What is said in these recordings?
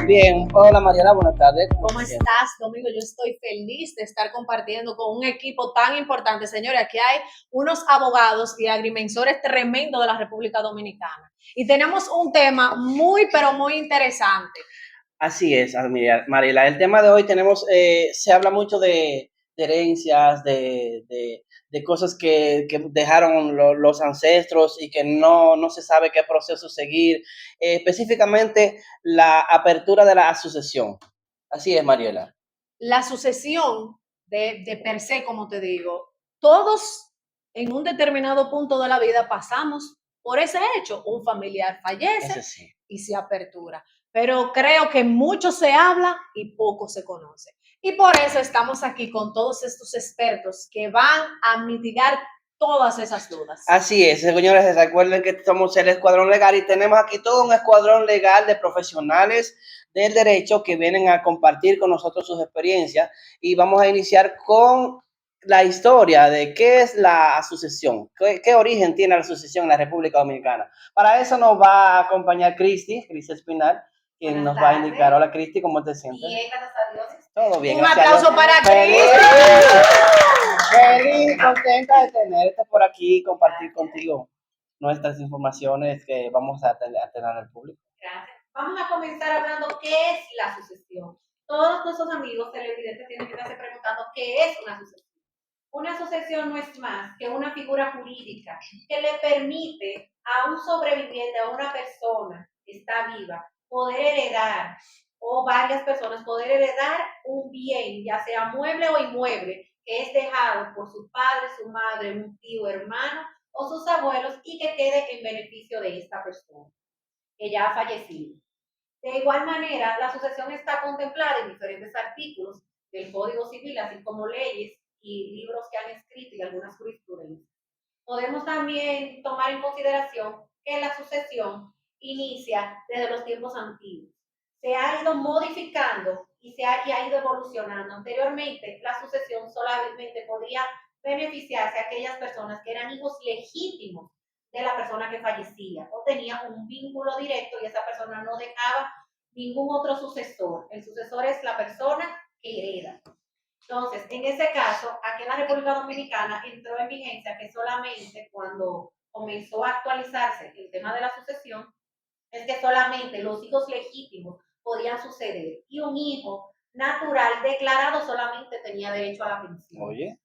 Bien, hola Mariela, buenas tardes. ¿Cómo estás, Domingo? Yo estoy feliz de estar compartiendo con un equipo tan importante. Señores, aquí hay unos abogados y agrimensores tremendos de la República Dominicana. Y tenemos un tema muy, pero muy interesante. Así es, Mariela. El tema de hoy se habla mucho de herencias, de cosas que dejaron los ancestros y que no se sabe qué proceso seguir. Específicamente, la apertura de la sucesión. Así es, Mariela. La sucesión de per se, como te digo, todos en un determinado punto de la vida pasamos por ese hecho. Un familiar Ese fallece sí. y se apertura. Pero creo que mucho se habla y poco se conoce. Y por eso estamos aquí con todos estos expertos que van a mitigar todas esas dudas. Así es, señores, recuerden que somos el Escuadrón Legal y tenemos aquí todo un escuadrón legal de profesionales del derecho que vienen a compartir con nosotros sus experiencias y vamos a iniciar con la historia de qué es la sucesión, qué origen tiene la sucesión en la República Dominicana. Para eso nos va a acompañar Cristi Espinal, quien nos va a indicar. Hola Cristi, ¿cómo te sientes? Bien, gracias a Dios. Todo bien, Un gracias a aplauso Dios. para Feliz, Cristi. feliz, contenta de tenerte por aquí y compartir contigo nuestras informaciones que vamos a tener al público. Gracias. Vamos a comenzar hablando qué es la sucesión. Todos nuestros amigos televidentes tienen que estarse preguntando qué es una sucesión. Una sucesión no es más que una figura jurídica que le permite a un sobreviviente, a una persona que está viva, poder heredar, o varias personas poder heredar un bien, ya sea mueble o inmueble, que es dejado por su padre, su madre, un tío, hermano o sus abuelos y que quede en beneficio de esta persona que ya ha fallecido. De igual manera, la sucesión está contemplada en diferentes artículos del Código Civil, así como leyes y libros que han escrito y algunas jurisprudencias. Podemos también tomar en consideración que la sucesión inicia desde los tiempos antiguos. Se ha ido modificando y se ha ido evolucionando. Anteriormente, la sucesión solamente podía beneficiarse a aquellas personas que eran hijos legítimos de la persona que fallecía o tenía un vínculo directo y esa persona no dejaba ningún otro sucesor. El sucesor es la persona que hereda. Entonces, en ese caso, aquí en la República Dominicana entró en vigencia que solamente cuando comenzó a actualizarse el tema de la sucesión, es que solamente los hijos legítimos podían suceder y un hijo natural declarado solamente tenía derecho a la pensión. Oye.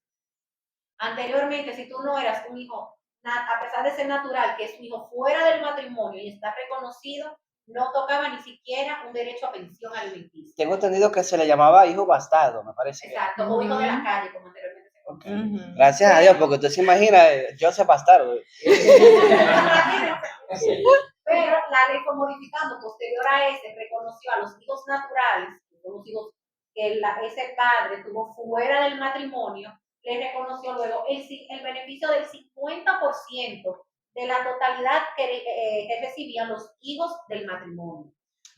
Anteriormente, si tú no eras un hijo, a pesar de ser natural, que es un hijo fuera del matrimonio y está reconocido, no tocaba ni siquiera un derecho a pensión alimenticia. Tengo entendido que se le llamaba hijo bastardo, me parece. Exacto, o hijo de la calle, como anteriormente se conocía. Okay. Gracias a Dios, porque usted se imagina, yo sé bastardo. Pero la ley fue modificando. Posterior a ese, reconoció a los hijos naturales, los hijos que ese padre tuvo fuera del matrimonio, le reconoció luego el beneficio del 50% de la totalidad que recibían los hijos del matrimonio.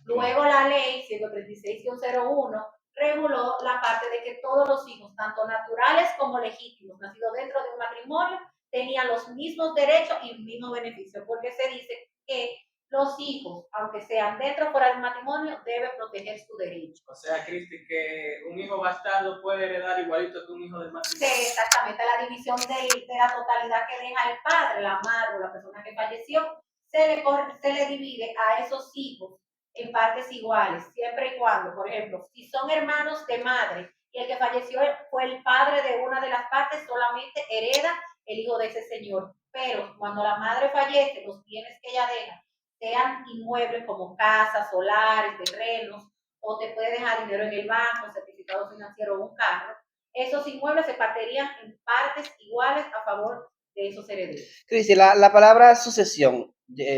Luego la ley 136-01 reguló la parte de que todos los hijos, tanto naturales como legítimos, nacidos dentro de un matrimonio, tenían los mismos derechos y el mismo beneficio, porque se dice que los hijos, aunque sean dentro o fuera del matrimonio, deben proteger su derecho. O sea, Cristi, que un hijo bastardo puede heredar igualito que un hijo del matrimonio. Sí, exactamente, la división de la totalidad que deja el padre, la madre o la persona que falleció, se le divide a esos hijos en partes iguales, siempre y cuando, por ejemplo, si son hermanos de madre y el que falleció fue el padre de una de las partes, solamente hereda el hijo de ese señor. Pero cuando la madre fallece, los bienes que ella deja, sean inmuebles como casas, solares, terrenos, o te puede dejar dinero en el banco, certificado financiero o un carro, esos inmuebles se partirían en partes iguales a favor de esos herederos. Cristi, la palabra sucesión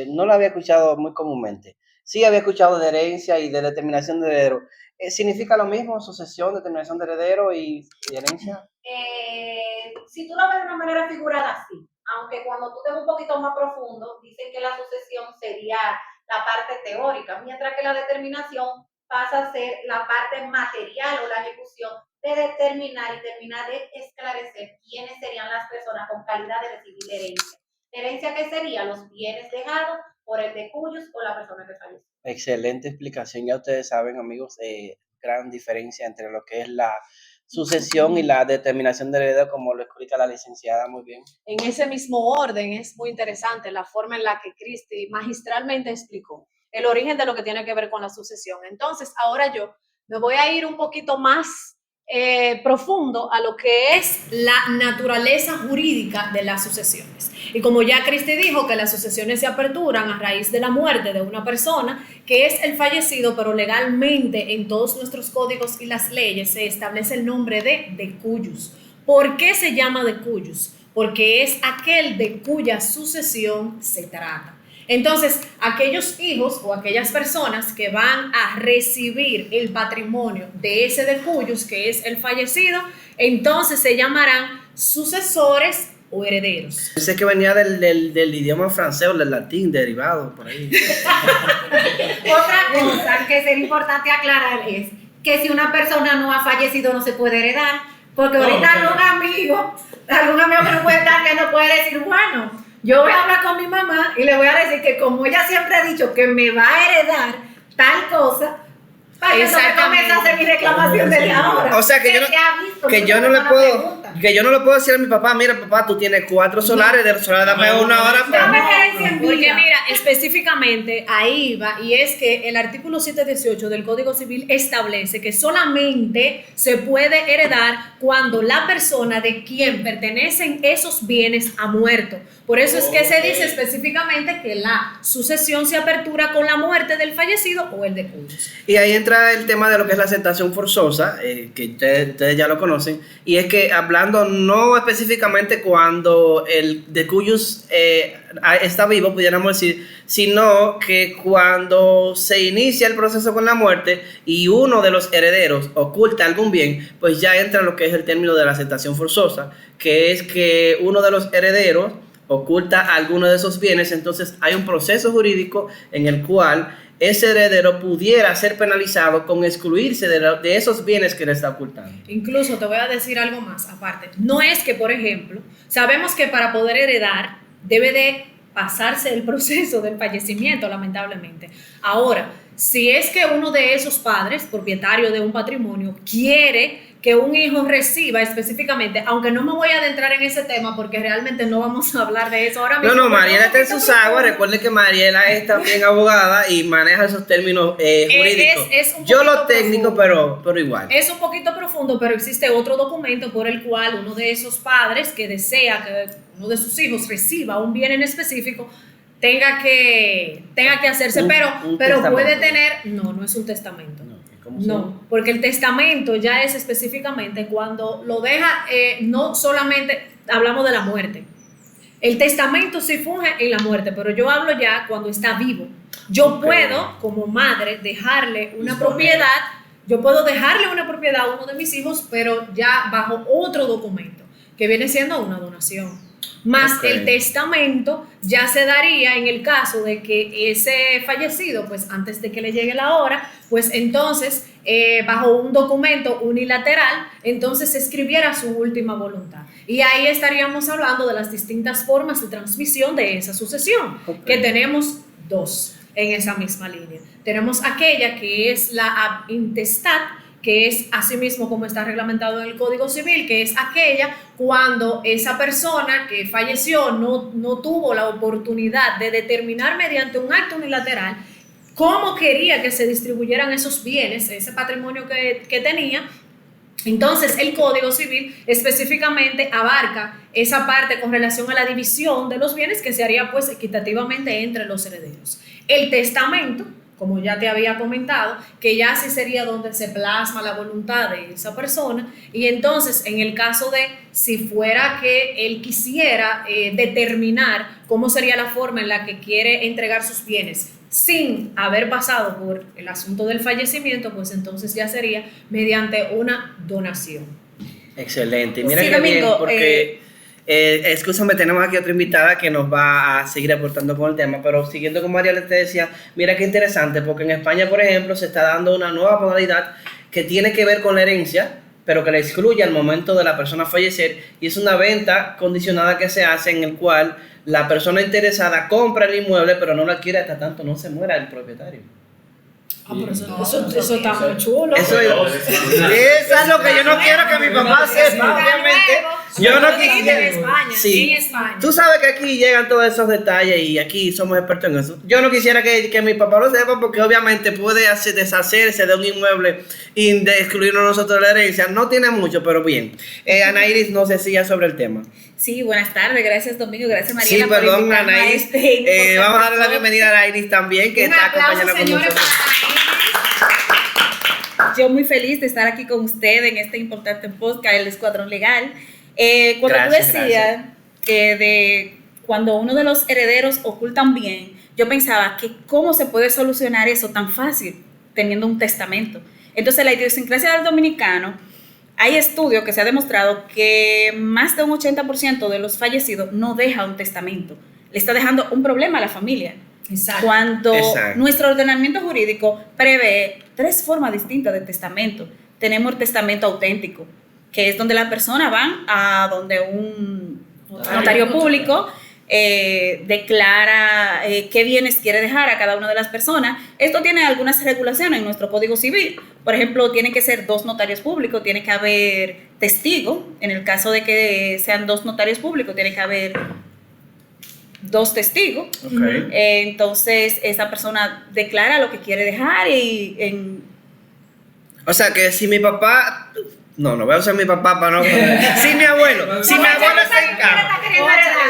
no la había escuchado muy comúnmente. Sí había escuchado de herencia y de determinación de heredero. ¿Significa lo mismo, sucesión, determinación de heredero y herencia? Si tú lo ves de una manera figurada, sí. Aunque cuando tú te ves un poquito más profundo, dicen que la sucesión sería la parte teórica, mientras que la determinación pasa a ser la parte material o la ejecución de determinar y terminar de esclarecer quiénes serían las personas con calidad de recibir herencia. Herencia que sería los bienes dejados por el de cuyos o la persona que falleció. Excelente explicación. Ya ustedes saben, amigos, gran diferencia entre lo que es la sucesión y la determinación de heredero, como lo explica la licenciada muy bien. En ese mismo orden es muy interesante la forma en la que Cristi magistralmente explicó el origen de lo que tiene que ver con la sucesión. Entonces, ahora yo me voy a ir un poquito más profundo a lo que es la naturaleza jurídica de las sucesiones. Y como ya Cristi dijo que las sucesiones se aperturan a raíz de la muerte de una persona que es el fallecido, pero legalmente en todos nuestros códigos y las leyes se establece el nombre de cuyus. ¿Por qué se llama de cuyus? Porque es aquel de cuya sucesión se trata. Entonces, aquellos hijos o aquellas personas que van a recibir el patrimonio de ese de cuyos, que es el fallecido, entonces se llamarán sucesores o herederos. Pensé que venía del idioma francés o del latín, derivado, por ahí. Otra cosa que sería importante aclarar es que si una persona no ha fallecido no se puede heredar, porque ahorita algún amigo que no puede estar, que no puede decir, bueno, yo voy a hablar con mi mamá y le voy a decir que como ella siempre ha dicho que me va a heredar tal cosa, para que no me comience a hacer mi reclamación desde ahora. O sea que yo no le puedo decir a mi papá, mira papá, tú tienes 4 solares, de los solares dame una hora. Porque mira, específicamente ahí va, y es que el artículo 718 del Código Civil establece que solamente se puede heredar cuando la persona de quien pertenecen esos bienes ha muerto. Por eso es que se dice específicamente que la sucesión se apertura con la muerte del fallecido o el de cuyos. Y ahí entra el tema de lo que es la aceptación forzosa, que ustedes ya lo conocen, y es que hablando no específicamente cuando el de cuyos está vivo, pudiéramos decir, sino que cuando se inicia el proceso con la muerte y uno de los herederos oculta algún bien, pues ya entra lo que es el término de la aceptación forzosa, que es que uno de los herederos oculta alguno de esos bienes. Entonces hay un proceso jurídico en el cual ese heredero pudiera ser penalizado con excluirse de esos bienes que le está ocultando. Incluso te voy a decir algo más aparte. No es que, por ejemplo, sabemos que para poder heredar debe de pasarse el proceso del fallecimiento, lamentablemente. Ahora, si es que uno de esos padres, propietario de un patrimonio, quiere que un hijo reciba específicamente, aunque no me voy a adentrar en ese tema porque realmente no vamos a hablar de eso ahora mismo. No, Mariela está en sus aguas. Recuerden que Mariela es también abogada y maneja esos términos jurídicos. Yo lo técnico, pero igual. Es un poquito profundo, pero existe otro documento por el cual uno de esos padres que desea que uno de sus hijos reciba un bien en específico tenga que hacerse, pero puede tener, no es un testamento. No, porque el testamento ya es específicamente cuando lo deja, no solamente hablamos de la muerte. El testamento sí funge en la muerte, pero yo hablo ya cuando está vivo. Yo puedo, como madre, dejarle una propiedad, a uno de mis hijos, pero ya bajo otro documento, que viene siendo una donación. Más el testamento ya se daría en el caso de que ese fallecido, pues antes de que le llegue la hora, pues entonces bajo un documento unilateral, entonces se escribiera su última voluntad. Y ahí estaríamos hablando de las distintas formas de transmisión de esa sucesión, que tenemos 2 en esa misma línea. Tenemos aquella que es la ab intestat, que es asimismo como está reglamentado en el Código Civil, que es aquella cuando esa persona que falleció no tuvo la oportunidad de determinar mediante un acto unilateral cómo quería que se distribuyeran esos bienes, ese patrimonio que tenía. Entonces el Código Civil específicamente abarca esa parte con relación a la división de los bienes que se haría pues equitativamente entre los herederos. El testamento, como ya te había comentado, que ya sí sería donde se plasma la voluntad de esa persona, y entonces en el caso de si fuera que él quisiera determinar cómo sería la forma en la que quiere entregar sus bienes sin haber pasado por el asunto del fallecimiento, pues entonces ya sería mediante una donación. Excelente. Mira sí, qué bien, porque escúchame, tenemos aquí otra invitada que nos va a seguir aportando con el tema, pero siguiendo con María te decía, mira qué interesante, porque en España, por ejemplo, se está dando una nueva modalidad que tiene que ver con la herencia, pero que la excluye al momento de la persona fallecer, y es una venta condicionada que se hace en el cual la persona interesada compra el inmueble, pero no lo adquiere hasta tanto no se muera el propietario. Pero eso está muy chulo. Eso es lo que yo no quiero que mi papá sepa, obviamente. Yo no quisiera. En España, Sí. en España. Tú sabes que aquí llegan todos esos detalles y aquí somos expertos en eso. Yo no quisiera que mi papá lo sepa porque obviamente puede deshacerse de un inmueble y de excluirnos nosotros de la herencia. No tiene mucho, pero bien. Ana Iris nos decía sobre el tema. Sí, buenas tardes, gracias Domingo, gracias Sí, Mariela por perdón, invitarme Ana a Iris. este Vamos a darle la bienvenida a Ana Iris también, que Un está aplauso, acompañando con señores, nosotros. Yo muy feliz de estar aquí con usted en este importante podcast, el Escuadrón Legal. Cuando Gracias, tú decías que cuando uno de los herederos oculta un bien, yo pensaba que cómo se puede solucionar eso tan fácil teniendo un testamento. Entonces la idiosincrasia del dominicano, hay estudios que se ha demostrado que más de un 80% de los fallecidos no deja un testamento, le está dejando un problema a la familia. Exacto. Cuando Exacto. nuestro ordenamiento jurídico prevé 3 formas distintas de testamento. Tenemos el testamento auténtico, que es donde la persona va a donde un notario público declara qué bienes quiere dejar a cada una de las personas. Esto tiene algunas regulaciones en nuestro Código Civil. Por ejemplo, tiene que ser 2 notarios públicos, tiene que haber testigo. En el caso de que sean 2 notarios públicos, tiene que haber 2 testigos. Okay. Entonces esa persona declara lo que quiere dejar y O sea que si mi papá, no voy a usar mi papá para no. Si mi abuelo está en cama.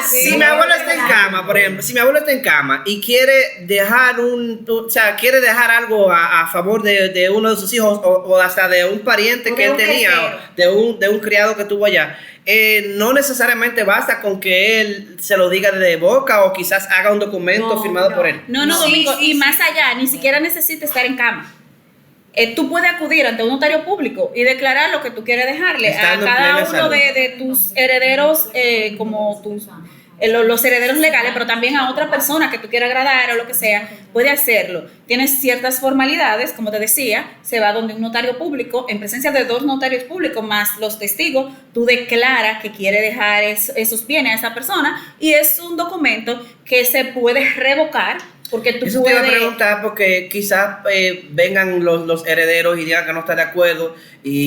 Si mi abuelo está en cama, por ejemplo, si mi abuelo está en cama y quiere dejar quiere dejar algo a favor de uno de sus hijos o hasta de un pariente O que de él un tenía, tercero. de un criado que tuvo allá, no necesariamente basta con que él se lo diga de boca o quizás haga un documento firmado por él. no, Domingo, y más allá, ni siquiera necesita estar en cama. Tú puedes acudir ante un notario público y declarar lo que tú quieres dejarle Estando a en cada plena uno salud. de tus herederos, como los herederos legales, pero también a otra persona que tú quieras agradar o lo que sea, puede hacerlo. Tienes ciertas formalidades, como te decía, se va donde un notario público, en presencia de 2 notarios públicos más los testigos, tú declaras que quiere dejar esos bienes a esa persona y es un documento que se puede revocar. Porque tú Eso te iba a puedes... preguntar porque quizás vengan los herederos y digan que no están de acuerdo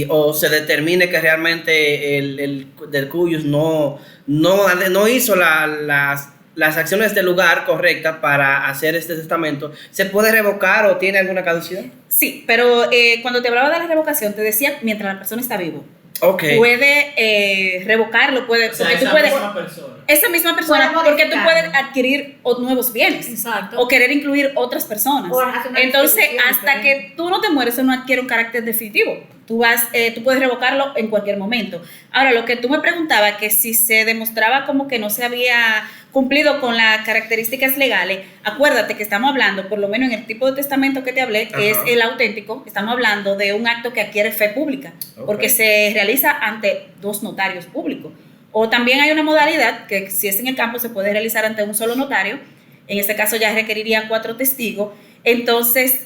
o se determine que realmente el del cuyus no hizo las acciones del lugar correctas para hacer este testamento. ¿Se puede revocar o tiene alguna caducidad? Sí, pero cuando te hablaba de la revocación, te decía mientras la persona está viva. Okay. Puede revocarlo, puede, O sea, porque tú esa puedes... misma persona. Esa misma persona, Puede porque tú modificarlo. puedes adquirir nuevos bienes. Exacto. O querer incluir otras personas. O hacer una Entonces, distribución hasta diferente. que tú no te mueres, eso no adquiere un carácter definitivo. Tú puedes revocarlo en cualquier momento. Ahora, lo que tú me preguntabas, que si se demostraba como que no se había cumplido con las características legales, acuérdate que estamos hablando, por lo menos en el tipo de testamento que te hablé, que es Ajá. el auténtico, estamos hablando de un acto que adquiere fe pública, Ok. porque se realiza ante 2 notarios públicos. O también hay una modalidad que si es en el campo se puede realizar ante un solo notario, en este caso ya requeriría 4 testigos. Entonces,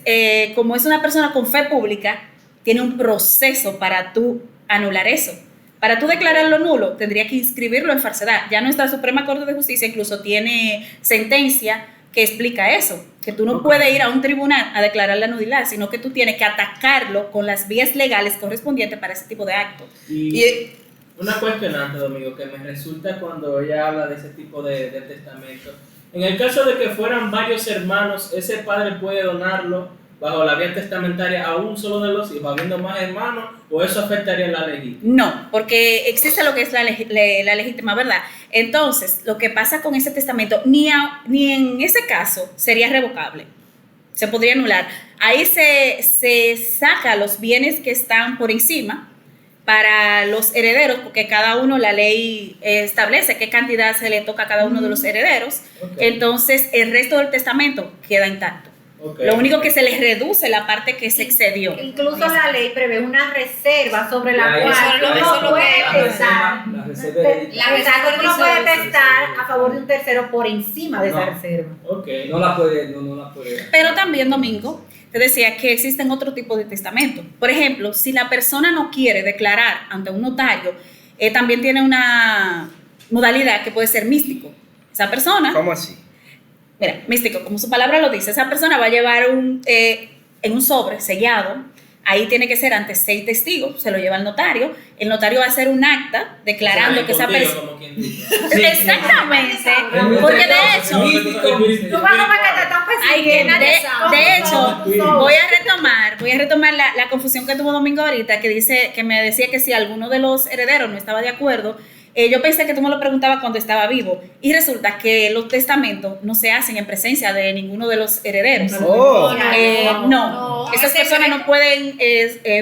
como es una persona con fe pública, tiene un proceso para tú anular eso. Para tú declararlo nulo, tendría que inscribirlo en falsedad. Ya nuestra Suprema Corte de Justicia incluso tiene sentencia que explica eso, que tú no puedes ir a un tribunal a declarar la nulidad, sino que tú tienes que atacarlo con las vías legales correspondientes para ese tipo de actos. Y una cuestionante, Domingo, que me resulta cuando ella habla de ese tipo de testamento. En el caso de que fueran varios hermanos, ¿ese padre puede donarlo bajo la vía testamentaria a un solo de los hijos, habiendo más hermanos, o eso afectaría la legítima? No, porque existe lo que es la legítima verdad. Entonces, lo que pasa con ese testamento, ni en ese caso sería revocable. Se podría anular. Ahí se saca los bienes que están por encima para los herederos, porque cada uno, la ley establece qué cantidad se le toca a cada uno de los herederos. Okay. Entonces, el resto del testamento queda intacto. Okay. Lo único que se les reduce la parte que se excedió. Incluso la ley prevé una reserva sobre la Ahí cual está, tú ahí no está. puedes La usar. reserva reserva hereditaria. La reserva Uno puede hereditaria. testar a favor de un tercero por encima de esa No. reserva. Ok. No la puede. Pero también, Domingo, te decía que existen otro tipo de testamento. Por ejemplo, si la persona no quiere declarar ante un notario, también tiene una modalidad que puede ser místico. Esa persona, ¿Cómo así? mira, místico, como su palabra lo dice, esa persona va a llevar en un sobre sellado. Ahí tiene que ser ante 6 testigos, se lo lleva al notario. El notario va a hacer un acta declarando que esa persona. Como quien dice. Exactamente. El Porque de místico- hecho, Tú vas a ver que te están hay que, persiguiendo. de hecho, voy a retomar la confusión que tuvo Domingo ahorita, que me decía que si alguno de los herederos no estaba de acuerdo, yo pensé que tú me lo preguntabas cuando estaba vivo, y resulta que los testamentos no se hacen en presencia de ninguno de los herederos. Oh, No, esas personas no pueden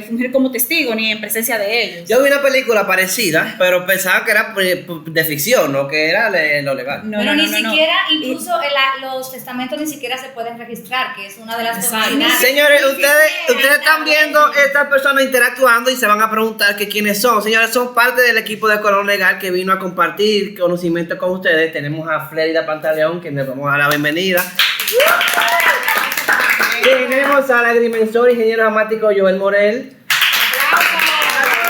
fungir como testigo ni en presencia de ellos. yo vi una película parecida, pero pensaba que era de ficción, no que era lo legal. No, Pero no, ni no, no. siquiera, incluso los testamentos ni siquiera se pueden registrar, que es una de las Exacto. posibilidades. Señores, ustedes están viendo estas personas interactuando y se van a preguntar que quiénes son. Señores, son parte del equipo de Colón Legal que vino a compartir conocimiento con ustedes. Tenemos a Flérida Pantaleón, que les vamos a dar la bienvenida. Tenemos al agrimensor ingeniero dramático Joel Morel,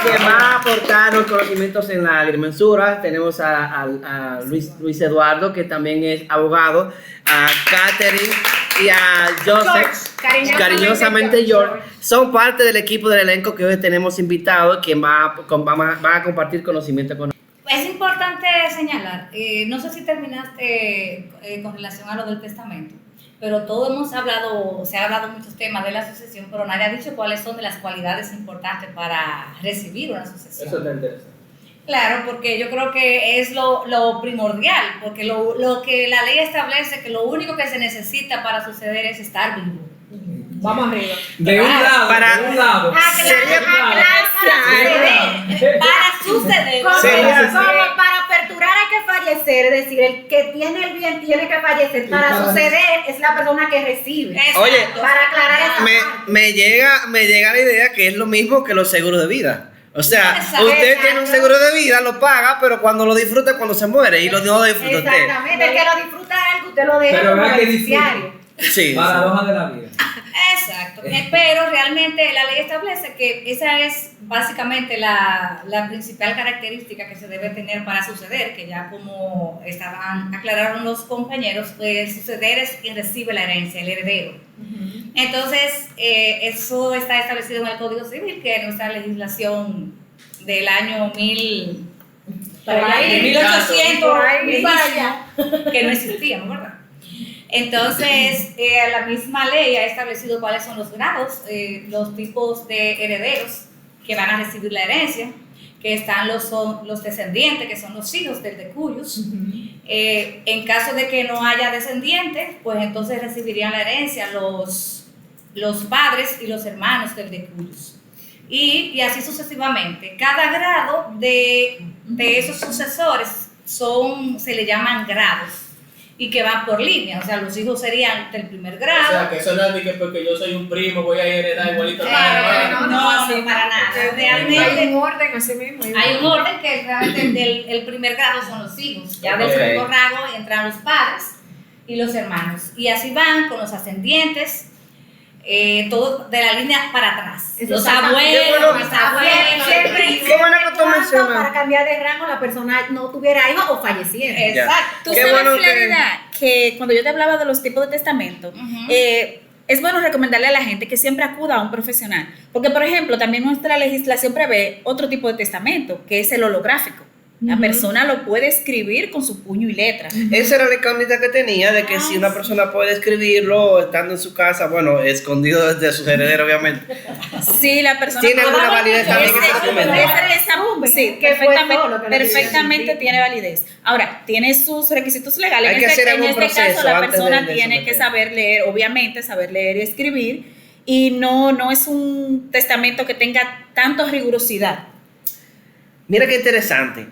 que va a aportar los conocimientos en la agrimensura. Tenemos a Luis Eduardo, que también es abogado, a Catherine y a Joseph, cariñosamente George. Son parte del equipo del elenco que hoy tenemos invitado, que va a compartir conocimiento con nosotros. Es importante señalar, no sé si terminaste con relación a lo del testamento, pero todos hemos hablado, se ha hablado muchos temas de la sucesión, pero nadie ha dicho cuáles son de las cualidades importantes para recibir una sucesión. Eso te interesa. Claro, porque yo creo que es lo primordial, porque lo que la ley establece que lo único que se necesita para suceder es estar vivo. Vamos arriba. De un lado, Para- de un lado. Para suceder. Como para aperturar hay que fallecer, es decir, el que tiene el bien tiene que fallecer. Para suceder es la persona que recibe. Exacto. Oye, Para aclarar esa parte. me llega la idea que es lo mismo que los seguros de vida. O sea, Exacto. usted tiene un seguro de vida, lo paga, pero cuando lo disfruta es cuando se muere y no lo disfruta usted. Exactamente, el que lo disfruta es el que usted lo deja Pero como vea que beneficiario. Sí. Paradoja de la vida. Exacto, pero realmente la ley establece que esa es básicamente la principal característica que se debe tener para suceder, que ya como aclararon los compañeros, suceder es quien recibe la herencia, el heredero. Entonces, eso está establecido en el Código Civil, que es nuestra legislación del año 1800, por ahí. que no existía, ¿no? ¿Verdad? Entonces, la misma ley ha establecido cuáles son los grados, los tipos de herederos que van a recibir la herencia, que están los descendientes, que son los hijos del decuyus. En caso de que no haya descendientes, pues entonces recibirían la herencia los padres y los hermanos del decuyus. Y así sucesivamente. Cada grado de esos sucesores se le llaman grados, y que van por línea, o sea, los hijos serían del primer grado. O sea, que eso no es de que porque yo soy un primo voy a heredar igualito a mi Claro, hermano. no, para nada. Realmente Hay un orden así mismo. hay un orden que realmente el primer grado son los hijos, ya del Ok. segundo grado entran los padres y los hermanos, y así van con los ascendientes, todo de la línea para atrás. Eso Los está- abuelos, Qué bueno. los abuelos, Siempre Qué bueno que tú cuando mencionas. para cambiar de rango la persona no tuviera hijos o falleciera. Exacto. Tú Qué sabes, bueno que- Flérida, que cuando yo te hablaba de los tipos de testamento, Ujú. es bueno recomendarle a la gente que siempre acuda a un profesional. Porque, por ejemplo, también nuestra legislación prevé otro tipo de testamento, que es el holográfico. La persona lo puede escribir con su puño y letra. Esa era la incógnita que tenía, de que si una persona puede escribirlo estando en su casa, bueno, escondido desde sus herederos, obviamente. Sí, la persona ¿Tiene alguna validez también ese documento? Sí, Que fue todo lo perfectamente, que le perfectamente dieron. tiene validez. Ahora, tiene sus requisitos legales. Hay que hacer en algún este caso, proceso la antes persona de tiene que someter. saber leer, obviamente, saber leer y escribir. Y no es un testamento que tenga tanto rigurosidad. Mira qué interesante.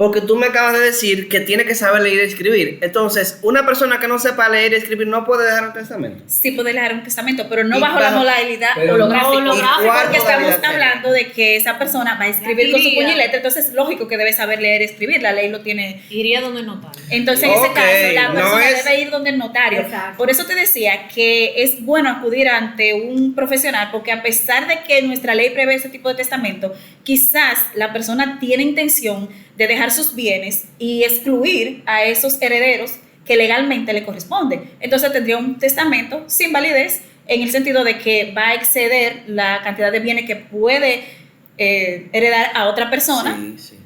Porque tú me acabas de decir que tiene que saber leer y escribir. Entonces, una persona que no sepa leer y escribir no puede dejar un testamento. Sí puede dejar un testamento, pero no Y bajo la bajo- modalidad pero holográfica. no holográfico, ¿Y cuál Porque estamos modalidad tiene? hablando de que esa persona va a escribir con su puño y letra, entonces es lógico que debe saber leer y escribir. La ley lo tiene. Iría donde el notario. Entonces, en ese Ok, caso, la no persona es- debe ir donde el notario. Exacto. Por eso te decía que es bueno acudir ante un profesional, porque a pesar de que nuestra ley prevé ese tipo de testamento, quizás la persona tiene intención de dejar sus bienes y excluir a esos herederos que legalmente le corresponden. Entonces tendría un testamento sin validez en el sentido de que va a exceder la cantidad de bienes que puede heredar a otra persona. Sí, sí.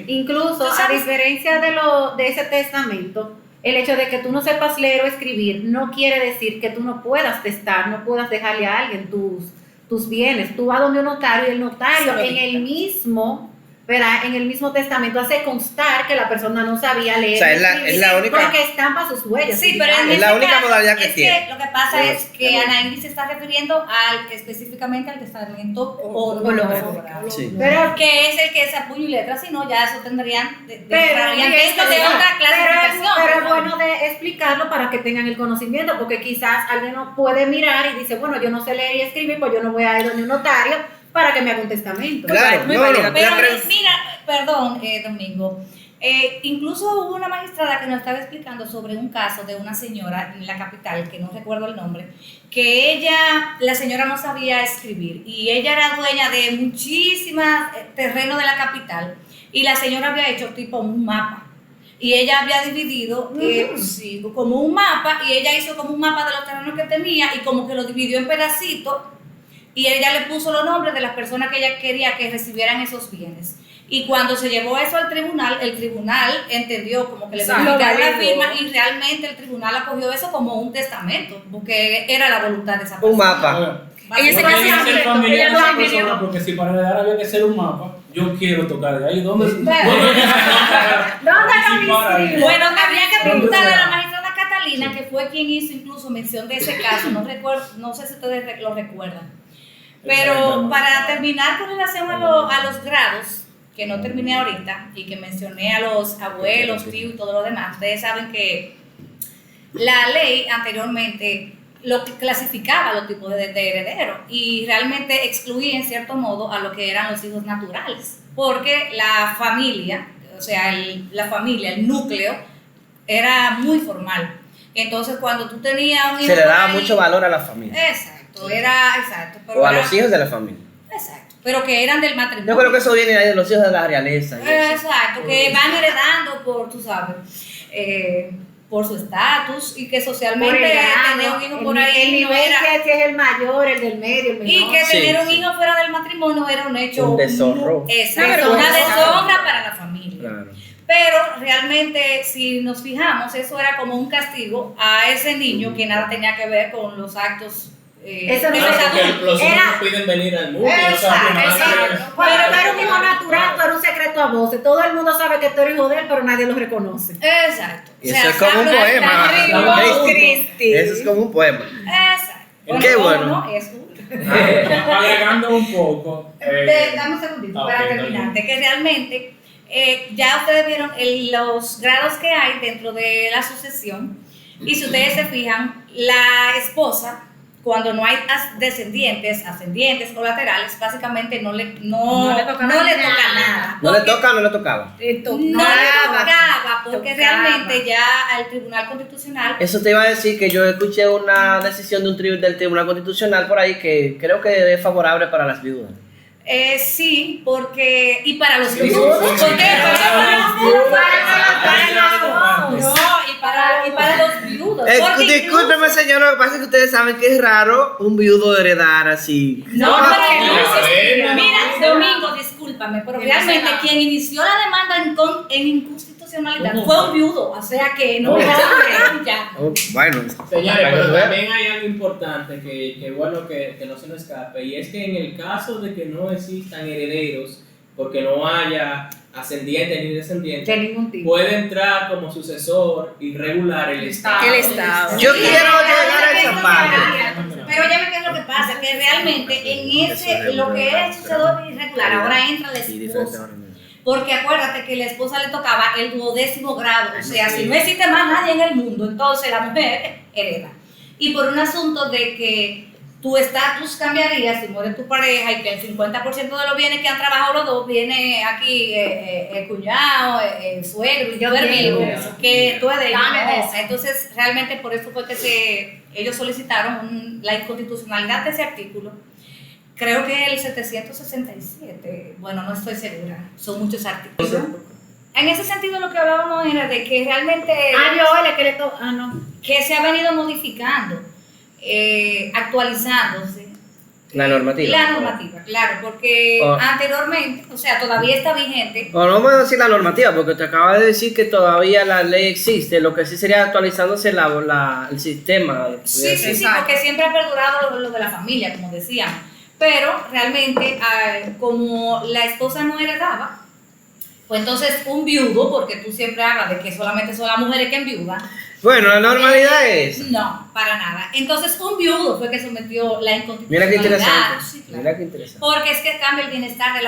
Incluso, ¿Tú a sabes? diferencia de ese testamento, el hecho de que tú no sepas leer o escribir no quiere decir que tú no puedas testar, no puedas dejarle a alguien tus bienes. Tú vas donde un notario y el notario Solo en el mismo, ¿verdad? En el mismo testamento hace constar que la persona no sabía leer. O sea, ni es la- escribir, es la única- porque estampa sus huellas. Sí, pero en Es este la única caso, modalidad que es tiene. lo que pasa Pero- es que Ana Ingrid se está refiriendo específicamente al testamento holográfico. Sí. Pero Que es el que es a puño y letra, si no, ya eso tendrían Pero, entrarían dentro de otra clasificación. pero es bueno de explicarlo para que tengan el conocimiento, porque quizás alguien no puede mirar y dice, bueno, yo no sé leer y escribir, pues yo no voy a ir donde un notario para que me haga un testamento. Claro, muy no, válido. no, Pero la pre- mira, perdón, Domingo. Incluso hubo una magistrada que nos estaba explicando sobre un caso de una señora en la capital, que no recuerdo el nombre, que la señora no sabía escribir y ella era dueña de muchísimos terrenos de la capital y la señora había hecho tipo un mapa. Y ella había dividido sí, como un mapa y ella hizo como un mapa de los terrenos que tenía y como que lo dividió en pedacitos y ella le puso los nombres de las personas que ella quería que recibieran esos bienes. Y cuando se llevó eso al tribunal, el tribunal entendió como que le Exacto. verificaron la Lo validó. firma y realmente el tribunal acogió eso como un testamento, porque era la voluntad de esa persona. Un mapa. En ese Básicamente, caso, Tiene que ser ella familiar no de esa vivió. persona, porque si para heredar había que hacer un mapa, yo quiero tocar de ahí. ¿Dónde? Bueno, habría que ¿Dónde preguntarle a será? la magistrada Catalina, que fue quien hizo incluso mención de ese caso, no recuerdo, no sé si ustedes lo recuerdan. Pero para terminar con relación a los grados, que no terminé ahorita, y que mencioné a los abuelos, tíos y todo lo demás, ustedes saben que la ley anteriormente lo que clasificaba los tipos de herederos y realmente excluía en cierto modo a lo que eran los hijos naturales, porque la familia, o sea, la familia, el núcleo, era muy formal. Entonces, cuando tú tenías un hijo Se le por daba ahí- mucho valor a la familia. Exacto, era exacto. Pero O a era- los hijos de la familia. Exacto, pero que eran del matrimonio. Yo creo que eso viene ahí de los hijos de la realeza. y eso. Exacto, que van heredando por, tú sabes, por su estatus y que Por socialmente el grado, tener un hijo el por ahí no nivel era. que es el mayor, el del medio, el menor. Y que Sí, tener un sí. hijo fuera del matrimonio era un hecho. Un deshonro. Exacto, Una una vergüenza. deshonra para la familia. Claro. Pero realmente, si nos fijamos, eso era como un castigo a ese niño que nada tenía que ver con los actos Eso de no los era Porque adultos. los hijos Era- no piden venir al mundo. Exacto, o sea, que nada que ver. exacto. Cuando tú eres un hijo natural, tú eres un secreto a voces. Todo el mundo sabe que tú eres hijo de él, pero nadie lo reconoce. Exacto. Y eso es como un Sandra poema. está Cristi. Eso es como un poema. Exacto. Qué bueno. No, es Agregando un poco. Dame un segundito ok, para está terminar. bien. De que realmente ya ustedes vieron los grados que hay dentro de la sucesión. Y si ustedes se fijan, la esposa, cuando no hay ascendientes o laterales, básicamente no le toca nada. ¿No le Porque toca o no le tocaba? no le tocaba, porque realmente ya al Tribunal Constitucional Eso te iba a decir que yo escuché una decisión de del Tribunal Constitucional por ahí que creo que es favorable para las viudas. sí, porque y para los Sí, viudos, sí, sí, ¿por qué? sí, No, y para los viudos. Porque Discúlpeme, incluso- señor, lo que pasa es que ustedes saben que es raro un viudo heredar así. No, pero no, mira, Domingo, discúlpame, pero realmente quien inició la demanda en inconstitucionalidad fue un viudo, o sea que no ya. Oh, bueno, Señores, para que pero vean. también hay algo importante que bueno que no se nos escape, y es que en el caso de que no existan herederos, porque no haya ascendientes ni descendientes, De ningún tipo. puede entrar como sucesor irregular el Estado. El Estado. Yo quiero llegar a esa parte. Pero ya me qué es lo que pasa, que realmente en ese, lo que es sucesor irregular, ahora entra la esposa. porque acuérdate que la esposa le tocaba el 12º grado, o sea, si no existe más nadie en el mundo, entonces la mujer hereda. Y por un asunto de que tu estatus cambiaría si muere tu pareja y que el 50% de los bienes que han trabajado los dos viene aquí el cuñado, el suegro, y yo amigo, que tú eres de ellos. No. Entonces, realmente por eso fue que ellos solicitaron la inconstitucionalidad de ese artículo. Creo que el 767, bueno, no estoy segura, son muchos artículos. En ese sentido lo que hablábamos era de que realmente que se ha venido modificando, actualizándose. La normativa. La normativa, claro, porque anteriormente, o sea, todavía está vigente. O no vamos a decir la normativa, porque te acaba de decir que todavía la ley existe, lo que sí sería actualizándose el sistema. Sí, porque siempre ha perdurado lo de la familia, como decíamos. Pero realmente, como la esposa no heredaba, pues entonces un viudo, porque tú siempre hablas de que solamente son las mujeres que enviudan. Bueno, la normalidad es. No, para nada. Entonces un viudo fue que sometió la inconstitucionalidad. Mira qué interesante. Sí, claro. Mira qué interesante. Porque es que cambia el bienestar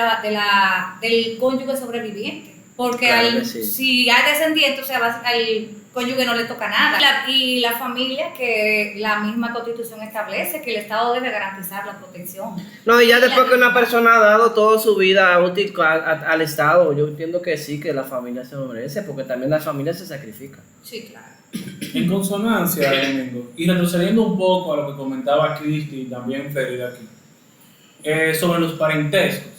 del cónyuge sobreviviente. Porque Claro si hay descendientes, o sea, al cónyuge no le toca nada. Y la familia, que la misma Constitución establece que el Estado debe garantizar la protección. No, y ya después que una persona ha dado toda su vida útil al Estado, yo entiendo que sí, que la familia se lo merece, porque también la familia se sacrifica. Sí, claro. En consonancia, Domingo, y retrocediendo un poco a lo que comentaba Cristi y también Ferida aquí, sobre los parentescos.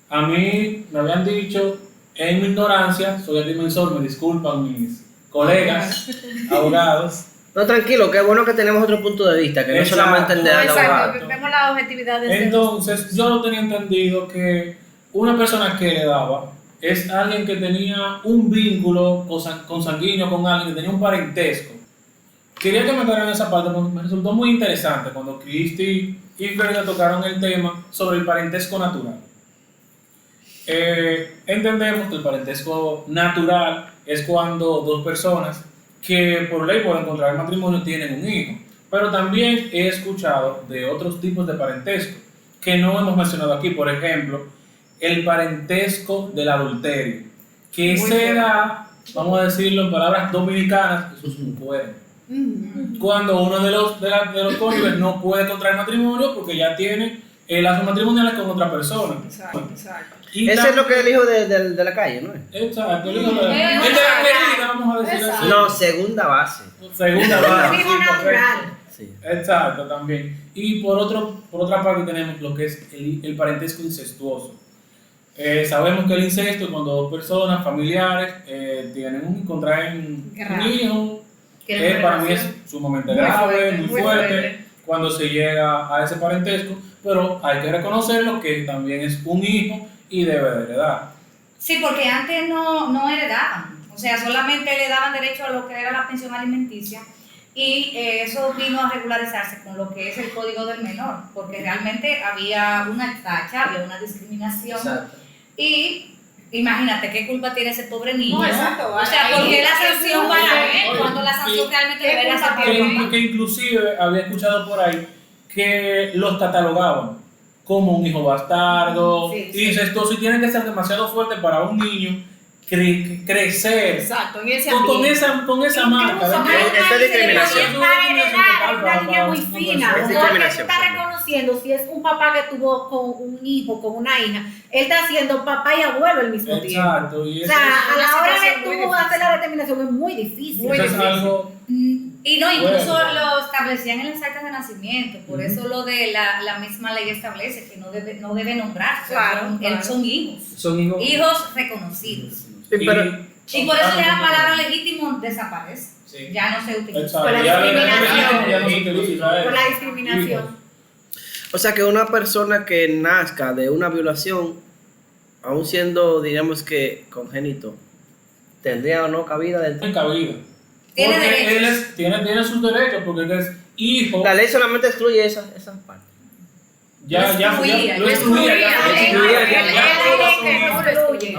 A mí me habían dicho, en mi ignorancia, soy el dimensor, me disculpan mis colegas, abogados. No, tranquilo, qué bueno que tenemos otro punto de vista, que no Exacto. solamente el de la abogada. Exacto, vemos la objetividad de Entonces, yo no tenía entendido que una persona que heredaba es alguien que tenía un vínculo consanguíneo con alguien, que tenía un parentesco. Quería que me aclararan esa parte porque me resultó muy interesante cuando Cristi y Ferida tocaron el tema sobre el parentesco natural. Entendemos que el parentesco natural es cuando dos personas que por ley pueden contraer matrimonio tienen un hijo, pero también he escuchado de otros tipos de parentesco que no hemos mencionado aquí, por ejemplo, el parentesco del adulterio, que se da, vamos a decirlo en palabras dominicanas, eso es un cuerno. Cuando uno de los cónyuges no puede contraer matrimonio porque ya tiene lazos matrimoniales con otra persona. Exacto. Y Ese es lo que es el hijo de la calle, ¿no es? Exacto, el hijo de la querida, vamos a decir así. No, segunda base. Segunda base. Hijo natural. Sí. Exacto, también. Y por otra parte tenemos lo que es el parentesco incestuoso. Sabemos que el incesto es cuando dos personas familiares contraen un hijo, que para mí es sumamente grave, muy fuerte, cuando se llega a ese parentesco, pero hay que reconocerlo que también es un hijo y debe de heredar. Sí, porque antes no heredaban, o sea, solamente le daban derecho a lo que era la pensión alimenticia y eso vino a regularizarse con lo que es el Código del Menor, porque realmente había una tacha, había una discriminación. Exacto. Y imagínate qué culpa tiene ese pobre niño. No, exacto. O sea, ¿por qué la sanción para él Oye, cuando la sanción realmente ¿qué debería ser culpa para el papá? Que inclusive había escuchado por ahí que los catalogaban como un hijo bastardo, incestuoso, y tienen que ser demasiado fuertes para un niño crecer Exacto, en ese con esa marca. Esta es discriminación. Una línea muy fina, Es porque discriminación. está reconociendo si es un papá que tuvo con un hijo, con una hija, él está siendo papá y abuelo al mismo tiempo. Exacto, y O eso, sea, a la hora situación muy de tú difícil. hacer la determinación es muy difícil. eso es algo. Y no, incluso Bueno. lo establecían en las actas de nacimiento, por eso lo de la misma ley establece que no debe nombrarse, Claro, claro. son hijos, Son hijos. hijos reconocidos. Sí, pero Y por eso ya la palabra legítimo desaparece, Sí. ya no se utiliza. Exacto, Por la ya discriminación. ya no se utiliza eso. Por la discriminación. o sea que una persona que nazca de una violación, aún siendo, digamos que congénito, tendría o no cabida dentro. Tiene cabida. Tiene Porque derechos. tiene sus derechos, porque él es hijo. La ley solamente excluye esa parte. Ya, lo excluía,